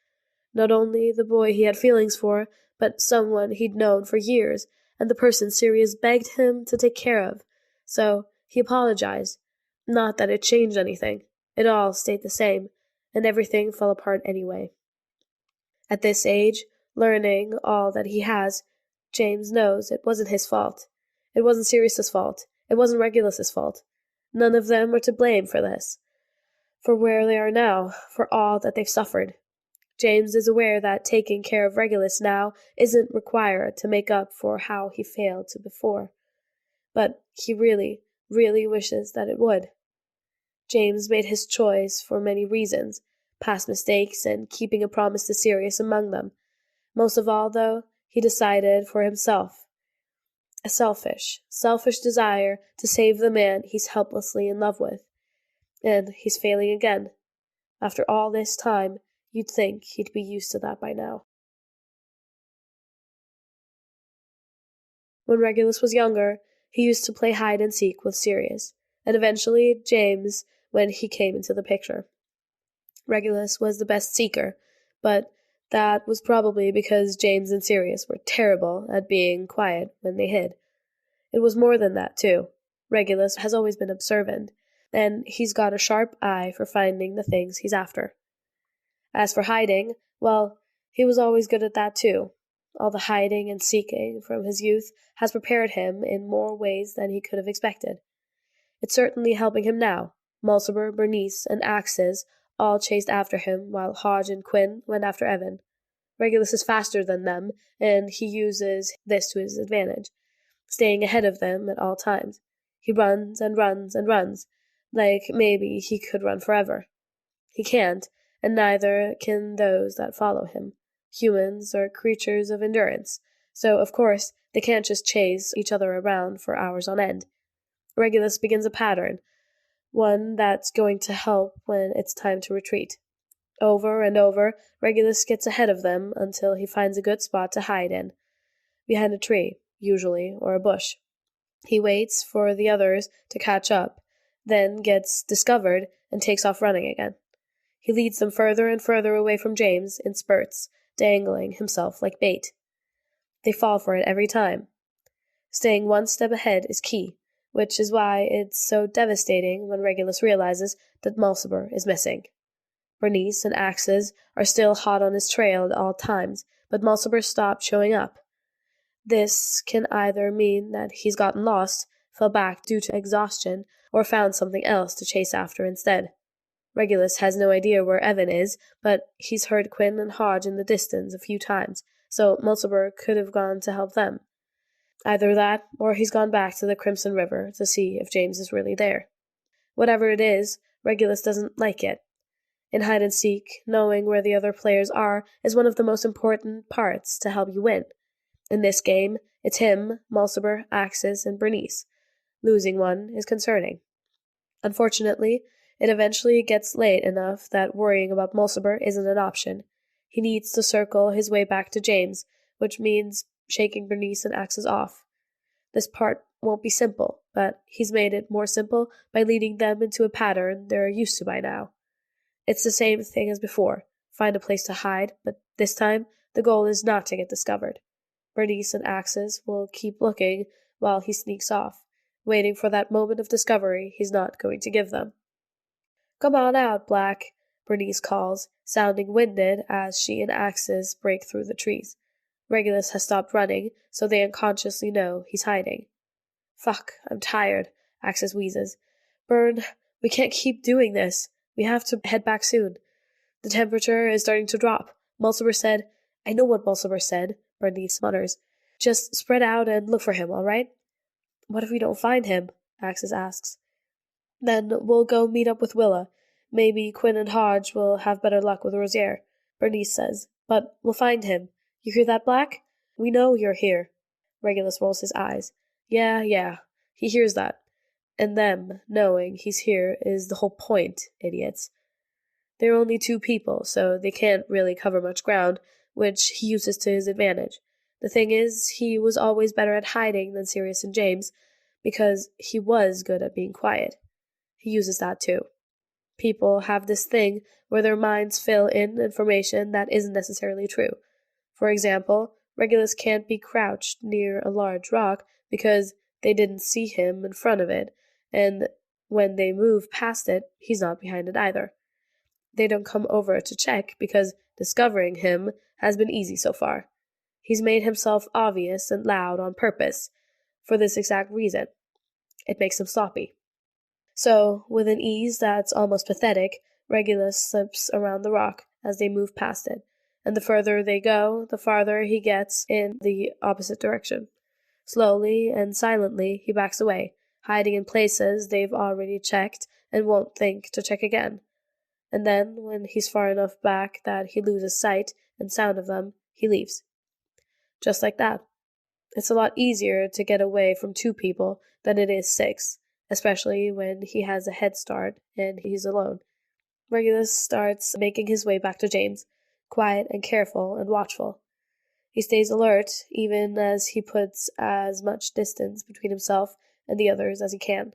Not only the boy he had feelings for, but someone he'd known for years, and the person Sirius begged him to take care of. So he apologized. Not that it changed anything. It all stayed the same, and everything fell apart anyway. At this age, learning all that he has, James knows it wasn't his fault. It wasn't Sirius's fault. It wasn't Regulus's fault. None of them were to blame for this, for where they are now, for all that they've suffered. James is aware that taking care of Regulus now isn't required to make up for how he failed to before. But he really wishes that it would. James made his choice for many reasons, past mistakes and keeping a promise to Sirius among them. Most of all, though, he decided for himself. A selfish desire to save the man he's helplessly in love with. And he's failing again. After all this time, you'd think he'd be used to that by now. When Regulus was younger, he used to play hide and seek with Sirius, and eventually James when he came into the picture. Regulus was the best seeker, but that was probably because James and Sirius were terrible at being quiet when they hid. It was more than that, too. Regulus has always been observant, and he's got a sharp eye for finding the things he's after. As for hiding, well, he was always good at that, too. All the hiding and seeking from his youth has prepared him in more ways than he could have expected. It's certainly helping him now. Mulciber, Bernice, and Axes all chased after him, while Hodge and Quinn went after Evan. Regulus is faster than them, and he uses this to his advantage, staying ahead of them at all times. He runs and runs and runs, like maybe he could run forever. He can't, and neither can those that follow him. Humans are creatures of endurance, so of course they can't just chase each other around for hours on end. Regulus begins a pattern, one that's going to help when it's time to retreat. Over and over, Regulus gets ahead of them until he finds a good spot to hide in. Behind a tree, usually, or a bush. He waits for the others to catch up, then gets discovered and takes off running again. He leads them further and further away from James in spurts, dangling himself like bait. They fall for it every time. Staying one step ahead is key, which is why it's so devastating when Regulus realizes that Mulciber is missing. Bernice and Axes are still hot on his trail at all times, but Mulciber stopped showing up. This can either mean that he's gotten lost, fell back due to exhaustion, or found something else to chase after instead. Regulus has no idea where Evan is, but he's heard Quinn and Hodge in the distance a few times, so Mulciber could have gone to help them. Either that, or he's gone back to the Crimson River to see if James is really there. Whatever it is, Regulus doesn't like it. In hide-and-seek, knowing where the other players are is one of the most important parts to help you win. In this game, it's him, Mulciber, Axis, and Bernice. Losing one is concerning. Unfortunately, it eventually gets late enough that worrying about Mulciber isn't an option. He needs to circle his way back to James, which means shaking Bernice and Axis off. This part won't be simple, but he's made it more simple by leading them into a pattern they're used to by now. It's the same thing as before. Find a place to hide, but this time, the goal is not to get discovered. Bernice and Axis will keep looking while he sneaks off, waiting for that moment of discovery he's not going to give them. "Come on out, Black," Bernice calls, sounding winded as she and Axis break through the trees. Regulus has stopped running, so they unconsciously know he's hiding. "Fuck, I'm tired," Axis wheezes. "Bern, we can't keep doing this. We have to head back soon. The temperature is starting to drop. Mulciber said—" "I know what Mulciber said," Bernice mutters. "Just spread out and look for him, all right?" "What if we don't find him?" Axis asks. "Then we'll go meet up with Willa. Maybe Quinn and Hodge will have better luck with Rosier," Bernice says. "But we'll find him. You hear that, Black? We know you're here." Regulus rolls his eyes. Yeah, he hears that. And them knowing he's here is the whole point, idiots. They're only two people, so they can't really cover much ground, which he uses to his advantage. The thing is, he was always better at hiding than Sirius and James, because he was good at being quiet. He uses that too. People have this thing where their minds fill in information that isn't necessarily true. For example, Regulus can't be crouched near a large rock because they didn't see him in front of it, and when they move past it, he's not behind it either. They don't come over to check because discovering him has been easy so far. He's made himself obvious and loud on purpose, for this exact reason. It makes him sloppy. So, with an ease that's almost pathetic, Regulus slips around the rock as they move past it, and the further they go, the farther he gets in the opposite direction. Slowly and silently, he backs away, hiding in places they've already checked and won't think to check again. And then, when he's far enough back that he loses sight and sound of them, he leaves. Just like that. It's a lot easier to get away from two people than it is six, especially when he has a head start and he's alone. Regulus starts making his way back to James, quiet and careful and watchful. He stays alert, even as he puts as much distance between himself and the others as he can.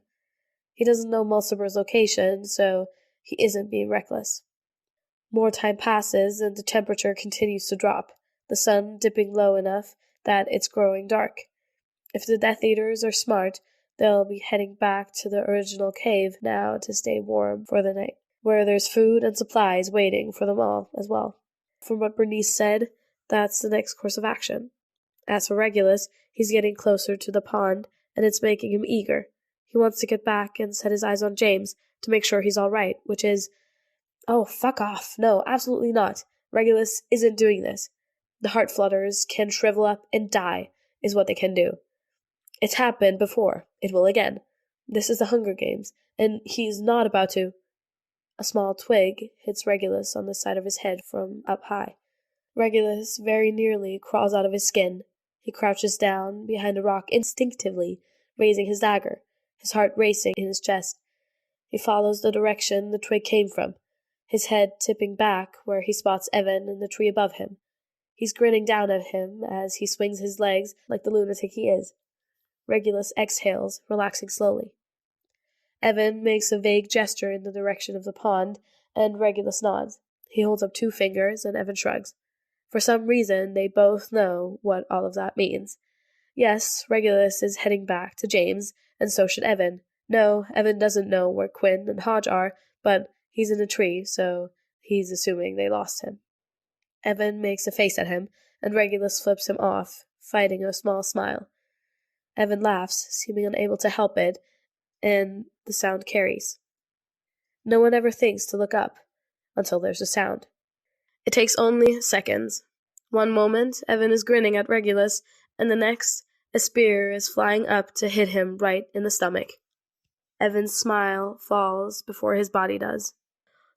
He doesn't know Mulciber's location, so he isn't being reckless. More time passes, and the temperature continues to drop, the sun dipping low enough that it's growing dark. If the Death Eaters are smart, they'll be heading back to the original cave now to stay warm for the night, where there's food and supplies waiting for them all as well. From what Bernice said, that's the next course of action. As for Regulus, he's getting closer to the pond, and it's making him eager. He wants to get back and set his eyes on James to make sure he's all right, which is... Oh, fuck off. No, absolutely not. Regulus isn't doing this. The heart flutters can shrivel up and die, is what they can do. It's happened before. It will again. This is the Hunger Games, and he's not about to... A small twig hits Regulus on the side of his head from up high. Regulus very nearly crawls out of his skin. He crouches down behind a rock instinctively, raising his dagger, his heart racing in his chest. He follows the direction the twig came from, his head tipping back where he spots Evan in the tree above him. He's grinning down at him as he swings his legs like the lunatic he is. Regulus exhales, relaxing slowly. Evan makes a vague gesture in the direction of the pond, and Regulus nods. He holds up 2 fingers, and Evan shrugs. For some reason, they both know what all of that means. Yes, Regulus is heading back to James, and so should Evan. No, Evan doesn't know where Quinn and Hodge are, but he's in a tree, so he's assuming they lost him. Evan makes a face at him, and Regulus flips him off, fighting a small smile. Evan laughs, seeming unable to help it, and the sound carries. No one ever thinks to look up until there's a sound. It takes only seconds. One moment, Evan is grinning at Regulus, and the next, a spear is flying up to hit him right in the stomach. Evan's smile falls before his body does.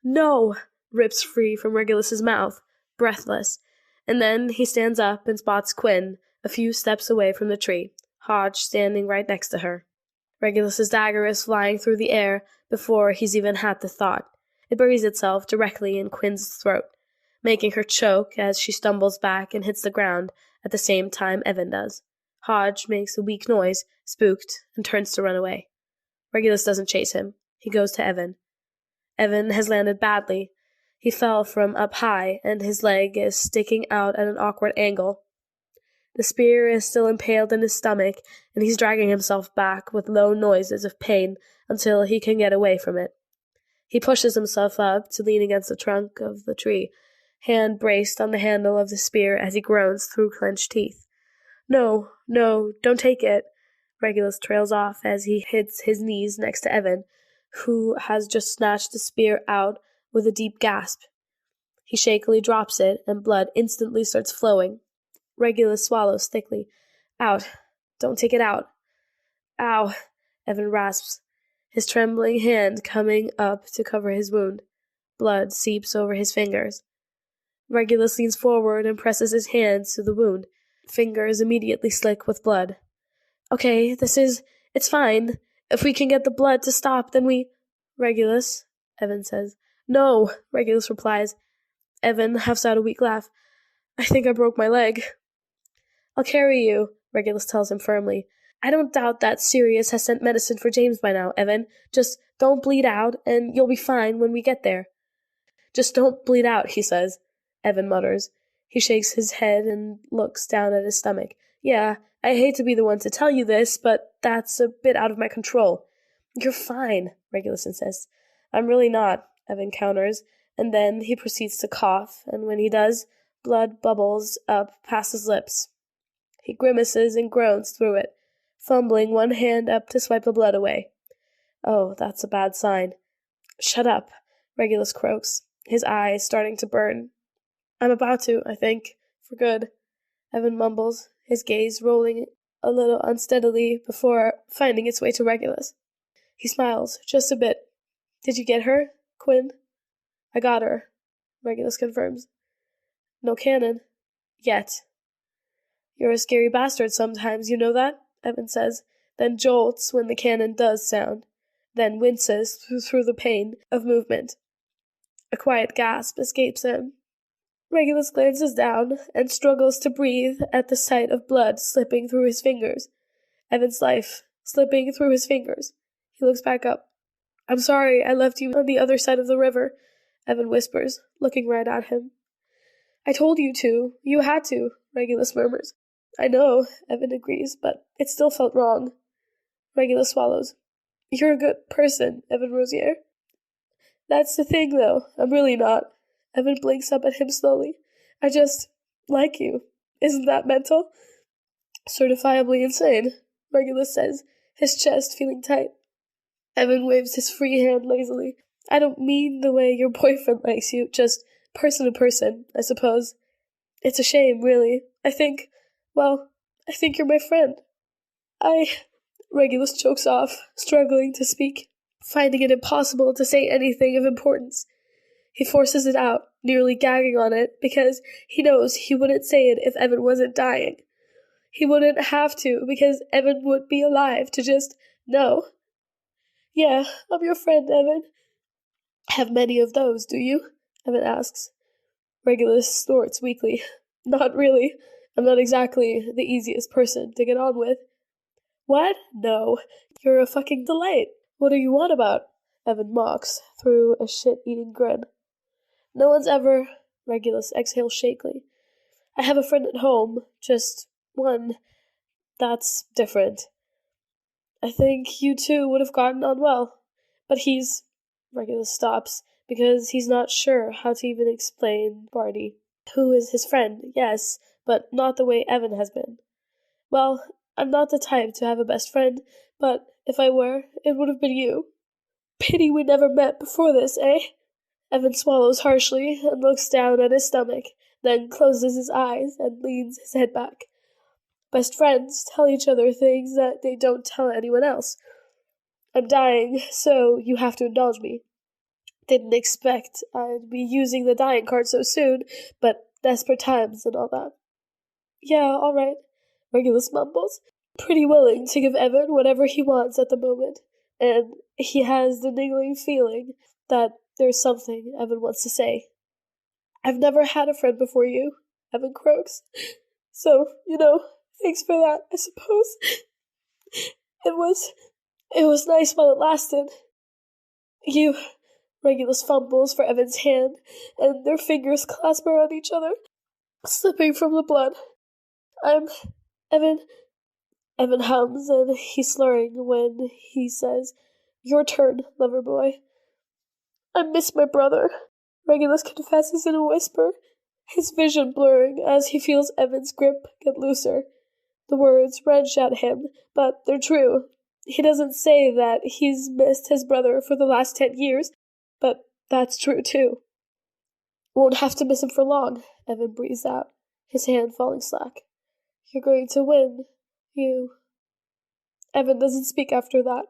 "No!" rips free from Regulus's mouth, breathless, and then he stands up and spots Quinn a few steps away from the tree, Hodge standing right next to her. Regulus's dagger is flying through the air before he's even had the thought. It buries itself directly in Quinn's throat, making her choke as she stumbles back and hits the ground at the same time Evan does. Hodge makes a weak noise, spooked, and turns to run away. Regulus doesn't chase him. He goes to Evan. Evan has landed badly. He fell from up high, and his leg is sticking out at an awkward angle. The spear is still impaled in his stomach, and he's dragging himself back with low noises of pain until he can get away from it. He pushes himself up to lean against the trunk of the tree, hand braced on the handle of the spear as he groans through clenched teeth. No, don't take it. Regulus trails off as he hits his knees next to Evan, who has just snatched the spear out with a deep gasp. He shakily drops it, and blood instantly starts flowing. Regulus swallows thickly. "Out. Don't take it out." "Ow," Evan rasps, his trembling hand coming up to cover his wound. Blood seeps over his fingers. Regulus leans forward and presses his hands to the wound, fingers immediately slick with blood. "Okay, it's fine. If we can get the blood to stop, then we—" "Regulus," Evan says. "No," Regulus replies. Evan huffs out a weak laugh. "I think I broke my leg." "I'll carry you," Regulus tells him firmly. "I don't doubt that Sirius has sent medicine for James by now, Evan. Just don't bleed out, and you'll be fine when we get there." "Just don't bleed out," he says. Evan mutters. He shakes his head and looks down at his stomach. "Yeah, I hate to be the one to tell you this, but that's a bit out of my control." "You're fine," Regulus insists. "I'm really not," Evan counters, and then he proceeds to cough, and when he does, blood bubbles up past his lips. He grimaces and groans through it, fumbling one hand up to swipe the blood away. Oh, that's a bad sign. "Shut up," Regulus croaks, his eyes starting to burn. "I'm about to, I think, for good," Evan mumbles, his gaze rolling a little unsteadily before finding its way to Regulus. He smiles, just a bit. "Did you get her, Quinn?" "I got her," Regulus confirms. "No cannon. Yet." "You're a scary bastard sometimes, you know that?" Evan says, then jolts when the cannon does sound, then winces through the pain of movement. A quiet gasp escapes him. Regulus glances down and struggles to breathe at the sight of blood slipping through his fingers. Evan's life slipping through his fingers. He looks back up. "I'm sorry I left you on the other side of the river," Evan whispers, looking right at him. "I told you to. You had to," Regulus murmurs. "I know," Evan agrees, "but it still felt wrong." Regulus swallows. "You're a good person, Evan Rosier." "That's the thing, though. I'm really not." Evan blinks up at him slowly. "I just like you. Isn't that mental?" "Certifiably insane," Regulus says, his chest feeling tight. Evan waves his free hand lazily. "I don't mean the way your boyfriend likes you, just person to person, I suppose. It's a shame, really. I think you're my friend. Regulus chokes off, struggling to speak, finding it impossible to say anything of importance. He forces it out, nearly gagging on it, because he knows he wouldn't say it if Evan wasn't dying. He wouldn't have to, because Evan would be alive to just know. "Yeah, I'm your friend, Evan." "Have many of those, do you?" Evan asks. Regulus snorts weakly. "Not really. I'm not exactly the easiest person to get on with." "What? No. You're a fucking delight. What are you on about?" Evan mocks through a shit-eating grin. "No one's ever—" Regulus exhales shakily. "I have a friend at home. Just one. That's different. I think you two would have gotten on well. But he's—" Regulus stops, because he's not sure how to even explain Barney, who is his friend, yes, but not the way Evan has been. "Well, I'm not the type to have a best friend, but if I were, it would have been you." Pity we never met before this, eh? Evan swallows harshly and looks down at his stomach, then closes his eyes and leans his head back. Best friends tell each other things that they don't tell anyone else. I'm dying, so you have to indulge me. Didn't expect I'd be using the dying card so soon, but desperate times and all that. Yeah, all right, Regulus mumbles, pretty willing to give Evan whatever he wants at the moment, and he has the niggling feeling that there's something Evan wants to say. I've never had a friend before you, Evan croaks. So, thanks for that, I suppose. It was nice while it lasted. Regulus fumbles for Evan's hand, and their fingers clasp around each other, slipping from the blood. Evan hums, and he's slurring when he says, Your turn, lover boy. I miss my brother, Regulus confesses in a whisper, his vision blurring as he feels Evan's grip get looser. The words wrench at him, but they're true. He doesn't say that he's missed his brother for the last 10 years, but that's true too. Won't have to miss him for long, Evan breathes out, his hand falling slack. You're going to win. Evan doesn't speak after that.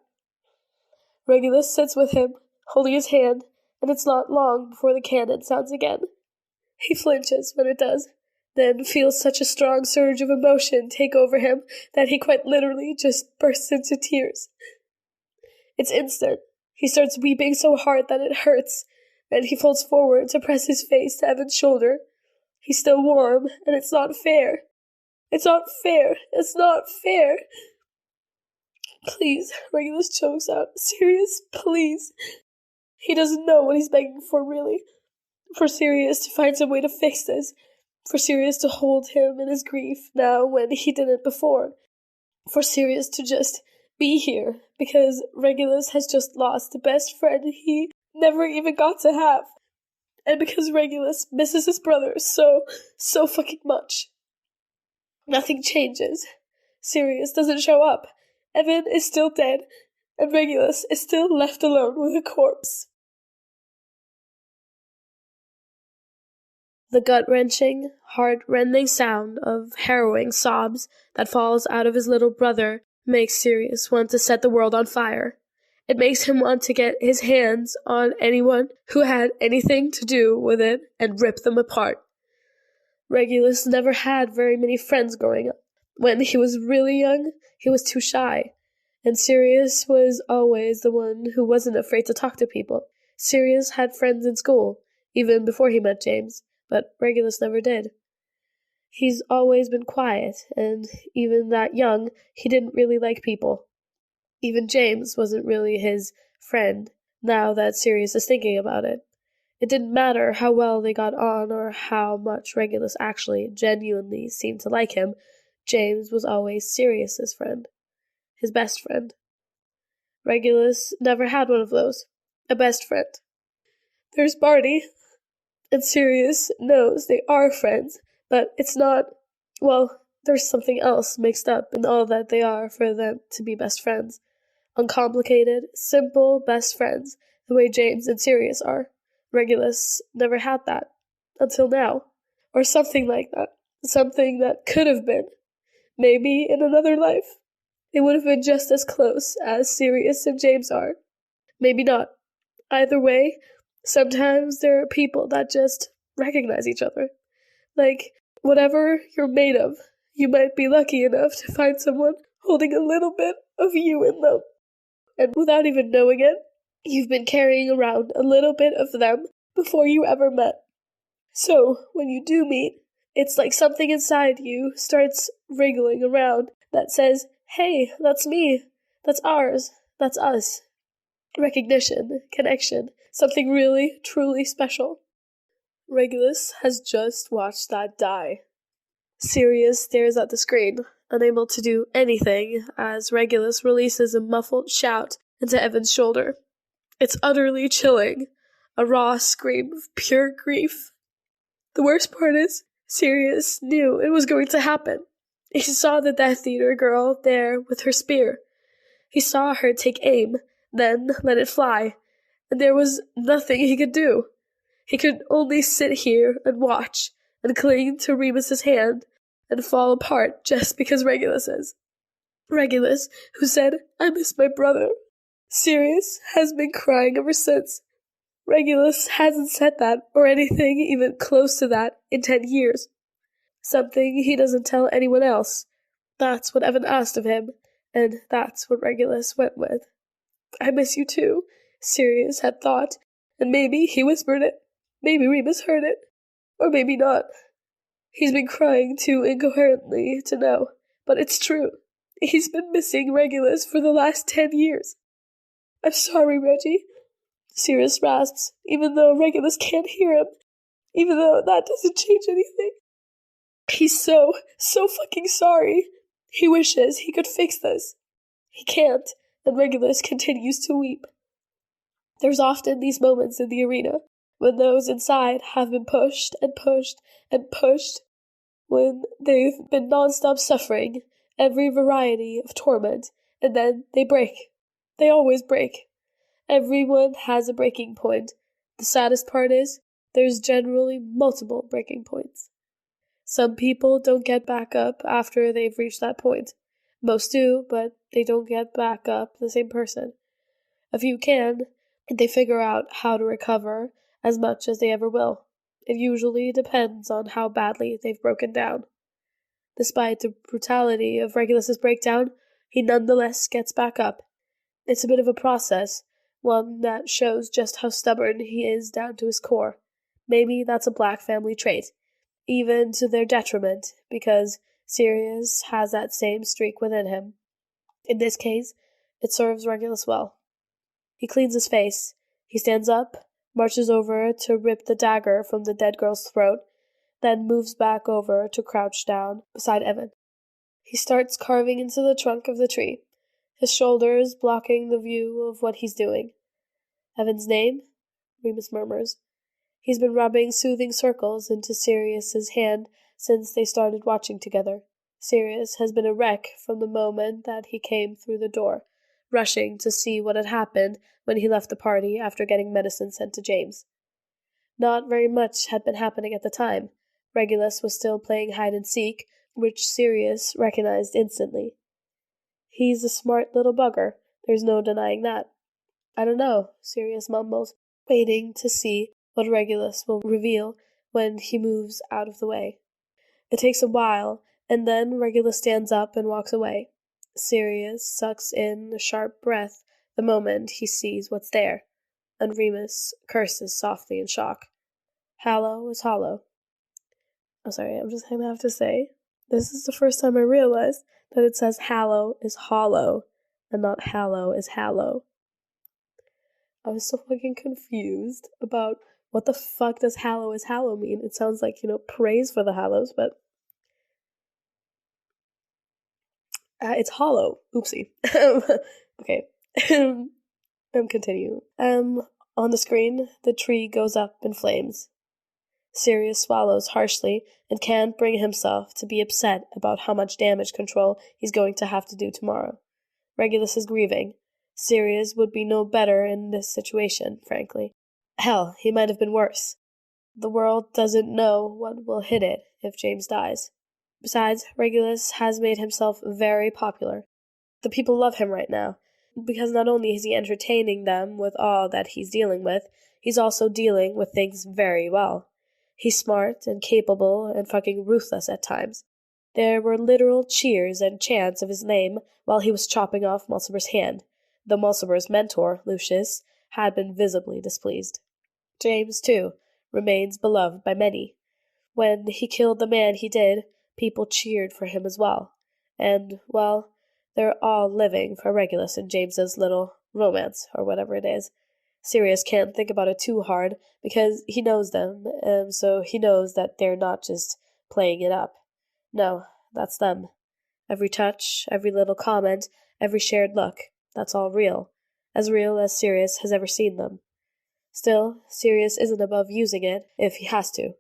Regulus sits with him, holding his hand, and it's not long before the cannon sounds again. He flinches when it does, then feels such a strong surge of emotion take over him that he quite literally just bursts into tears. It's instant. He starts weeping so hard that it hurts, and he folds forward to press his face to Evan's shoulder. He's still warm, and it's not fair. It's not fair. It's not fair. Please, Regulus chokes out. Sirius, please. He doesn't know what he's begging for, really. For Sirius to find some way to fix this. For Sirius to hold him in his grief now when he didn't before. For Sirius to just be here, because Regulus has just lost the best friend he never even got to have. And because Regulus misses his brother so fucking much. Nothing changes. Sirius doesn't show up. Evan is still dead, and Regulus is still left alone with a corpse. The gut-wrenching, heart-rending sound of harrowing sobs that falls out of his little brother makes Sirius want to set the world on fire. It makes him want to get his hands on anyone who had anything to do with it and rip them apart. Regulus never had very many friends growing up. When he was really young, he was too shy, and Sirius was always the one who wasn't afraid to talk to people. Sirius had friends in school, even before he met James, but Regulus never did. He's always been quiet, and even that young, he didn't really like people. Even James wasn't really his friend, now that Sirius is thinking about it. It didn't matter how well they got on or how much Regulus actually genuinely seemed to like him. James was always Sirius's friend. His best friend. Regulus never had one of those. A best friend. There's Barty. And Sirius knows they are friends, but it's not, well, there's something else mixed up in all that they are for them to be best friends. Uncomplicated, simple best friends, the way James and Sirius are. Regulus never had that. Until now. Or something like that. Something that could have been. Maybe in another life. They would have been just as close as Sirius and James are. Maybe not. Either way, sometimes there are people that just recognize each other. Like, whatever you're made of, you might be lucky enough to find someone holding a little bit of you in them. And without even knowing it, you've been carrying around a little bit of them before you ever met. So, when you do meet, it's like something inside you starts wriggling around that says, hey, that's me, that's ours, that's us. Recognition, connection, something really, truly special. Regulus has just watched that die. Sirius stares at the screen, unable to do anything as Regulus releases a muffled shout into Evan's shoulder. It's utterly chilling, a raw scream of pure grief. The worst part is, Sirius knew it was going to happen. He saw the Death Eater girl there with her spear. He saw her take aim, then let it fly, and there was nothing he could do. He could only sit here and watch, and cling to Remus's hand, and fall apart just because Regulus is. Regulus, who said, "I miss my brother." Sirius has been crying ever since. Regulus hasn't said that, or anything even close to that, in 10 years. Something he doesn't tell anyone else. That's what Evan asked of him, and that's what Regulus went with. "I miss you too," Sirius had thought, and maybe he whispered it. Maybe Remus heard it. Or maybe not. He's been crying too incoherently to know, but it's true. He's been missing Regulus for the last 10 years. "I'm sorry, Reggie," Sirius rasps, even though Regulus can't hear him, even though that doesn't change anything. He's so fucking sorry. He wishes he could fix this. He can't, and Regulus continues to weep. There's often these moments in the arena when those inside have been pushed and pushed and pushed, when they've been non-stop suffering every variety of torment, and then they break. They always break. Everyone has a breaking point. The saddest part is, there's generally multiple breaking points. Some people don't get back up after they've reached that point. Most do, but they don't get back up the same person. A few can, and they figure out how to recover as much as they ever will. It usually depends on how badly they've broken down. Despite the brutality of Regulus's breakdown, he nonetheless gets back up. It's a bit of a process, one that shows just how stubborn he is down to his core. Maybe that's a black family trait, even to their detriment, because Sirius has that same streak within him. In this case, it serves Regulus well. He cleans his face. He stands up, marches over to rip the dagger from the dead girl's throat, then moves back over to crouch down beside Evan. He starts carving into the trunk of the tree, his shoulders blocking the view of what he's doing. "Evan's name?" Remus murmurs. He's been rubbing soothing circles into Sirius's hand since they started watching together. Sirius has been a wreck from the moment that he came through the door, rushing to see what had happened when he left the party after getting medicine sent to James. Not very much had been happening at the time. Regulus was still playing hide-and-seek, which Sirius recognized instantly. He's a smart little bugger, there's no denying that. "I don't know," Sirius mumbles, waiting to see what Regulus will reveal when he moves out of the way. It takes a while, and then Regulus stands up and walks away. Sirius sucks in a sharp breath the moment he sees what's there, and Remus curses softly in shock. Hallow is hollow. I'm sorry, I'm just gonna have to say, this is the first time I realized that it says hallow is hollow, and not hallow is hallow. I was so fucking confused about what the fuck does hallow is hallow mean. It sounds like, praise for the hallows, but it's hollow. Oopsie. Okay. Continue. On the screen, the tree goes up in flames. Sirius swallows harshly and can't bring himself to be upset about how much damage control he's going to have to do tomorrow. Regulus is grieving. Sirius would be no better in this situation, frankly. Hell, he might have been worse. The world doesn't know what will hit it if James dies. Besides, Regulus has made himself very popular. The people love him right now, because not only is he entertaining them with all that he's dealing with, he's also dealing with things very well. He's smart and capable and fucking ruthless at times. There were literal cheers and chants of his name while he was chopping off Mulciber's hand, though Mulciber's mentor, Lucius, had been visibly displeased. James, too, remains beloved by many. When he killed the man he did, people cheered for him as well. And, well, they're all living for Regulus and James's little romance, or whatever it is. Sirius can't think about it too hard, because he knows them, and so he knows that they're not just playing it up. No, that's them. Every touch, every little comment, every shared look, that's all real. As real as Sirius has ever seen them. Still, Sirius isn't above using it if he has to.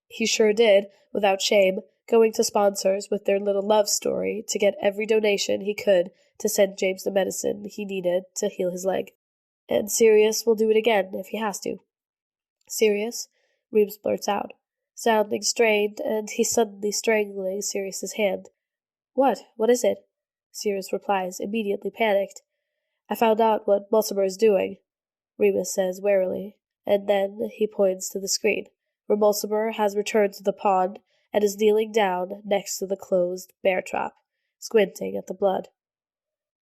He sure did, without shame, going to sponsors with their little love story to get every donation he could to send James the medicine he needed to heal his leg. And Sirius will do it again if he has to. Sirius, Reeves blurts out, sounding strained, and he's suddenly strangling Sirius's hand. What? What is it? Sirius replies, immediately panicked. I found out what Mulciber is doing, Remus says warily, and then he points to the screen, where Mulciber has returned to the pond and is kneeling down next to the closed bear trap, squinting at the blood.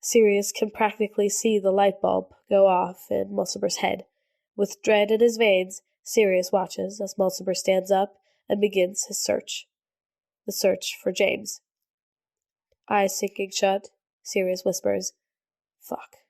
Sirius can practically see the light bulb go off in Mulciber's head. With dread in his veins, Sirius watches as Mulciber stands up and begins his search. The search for James. Eyes sinking shut, Sirius whispers, "Fuck."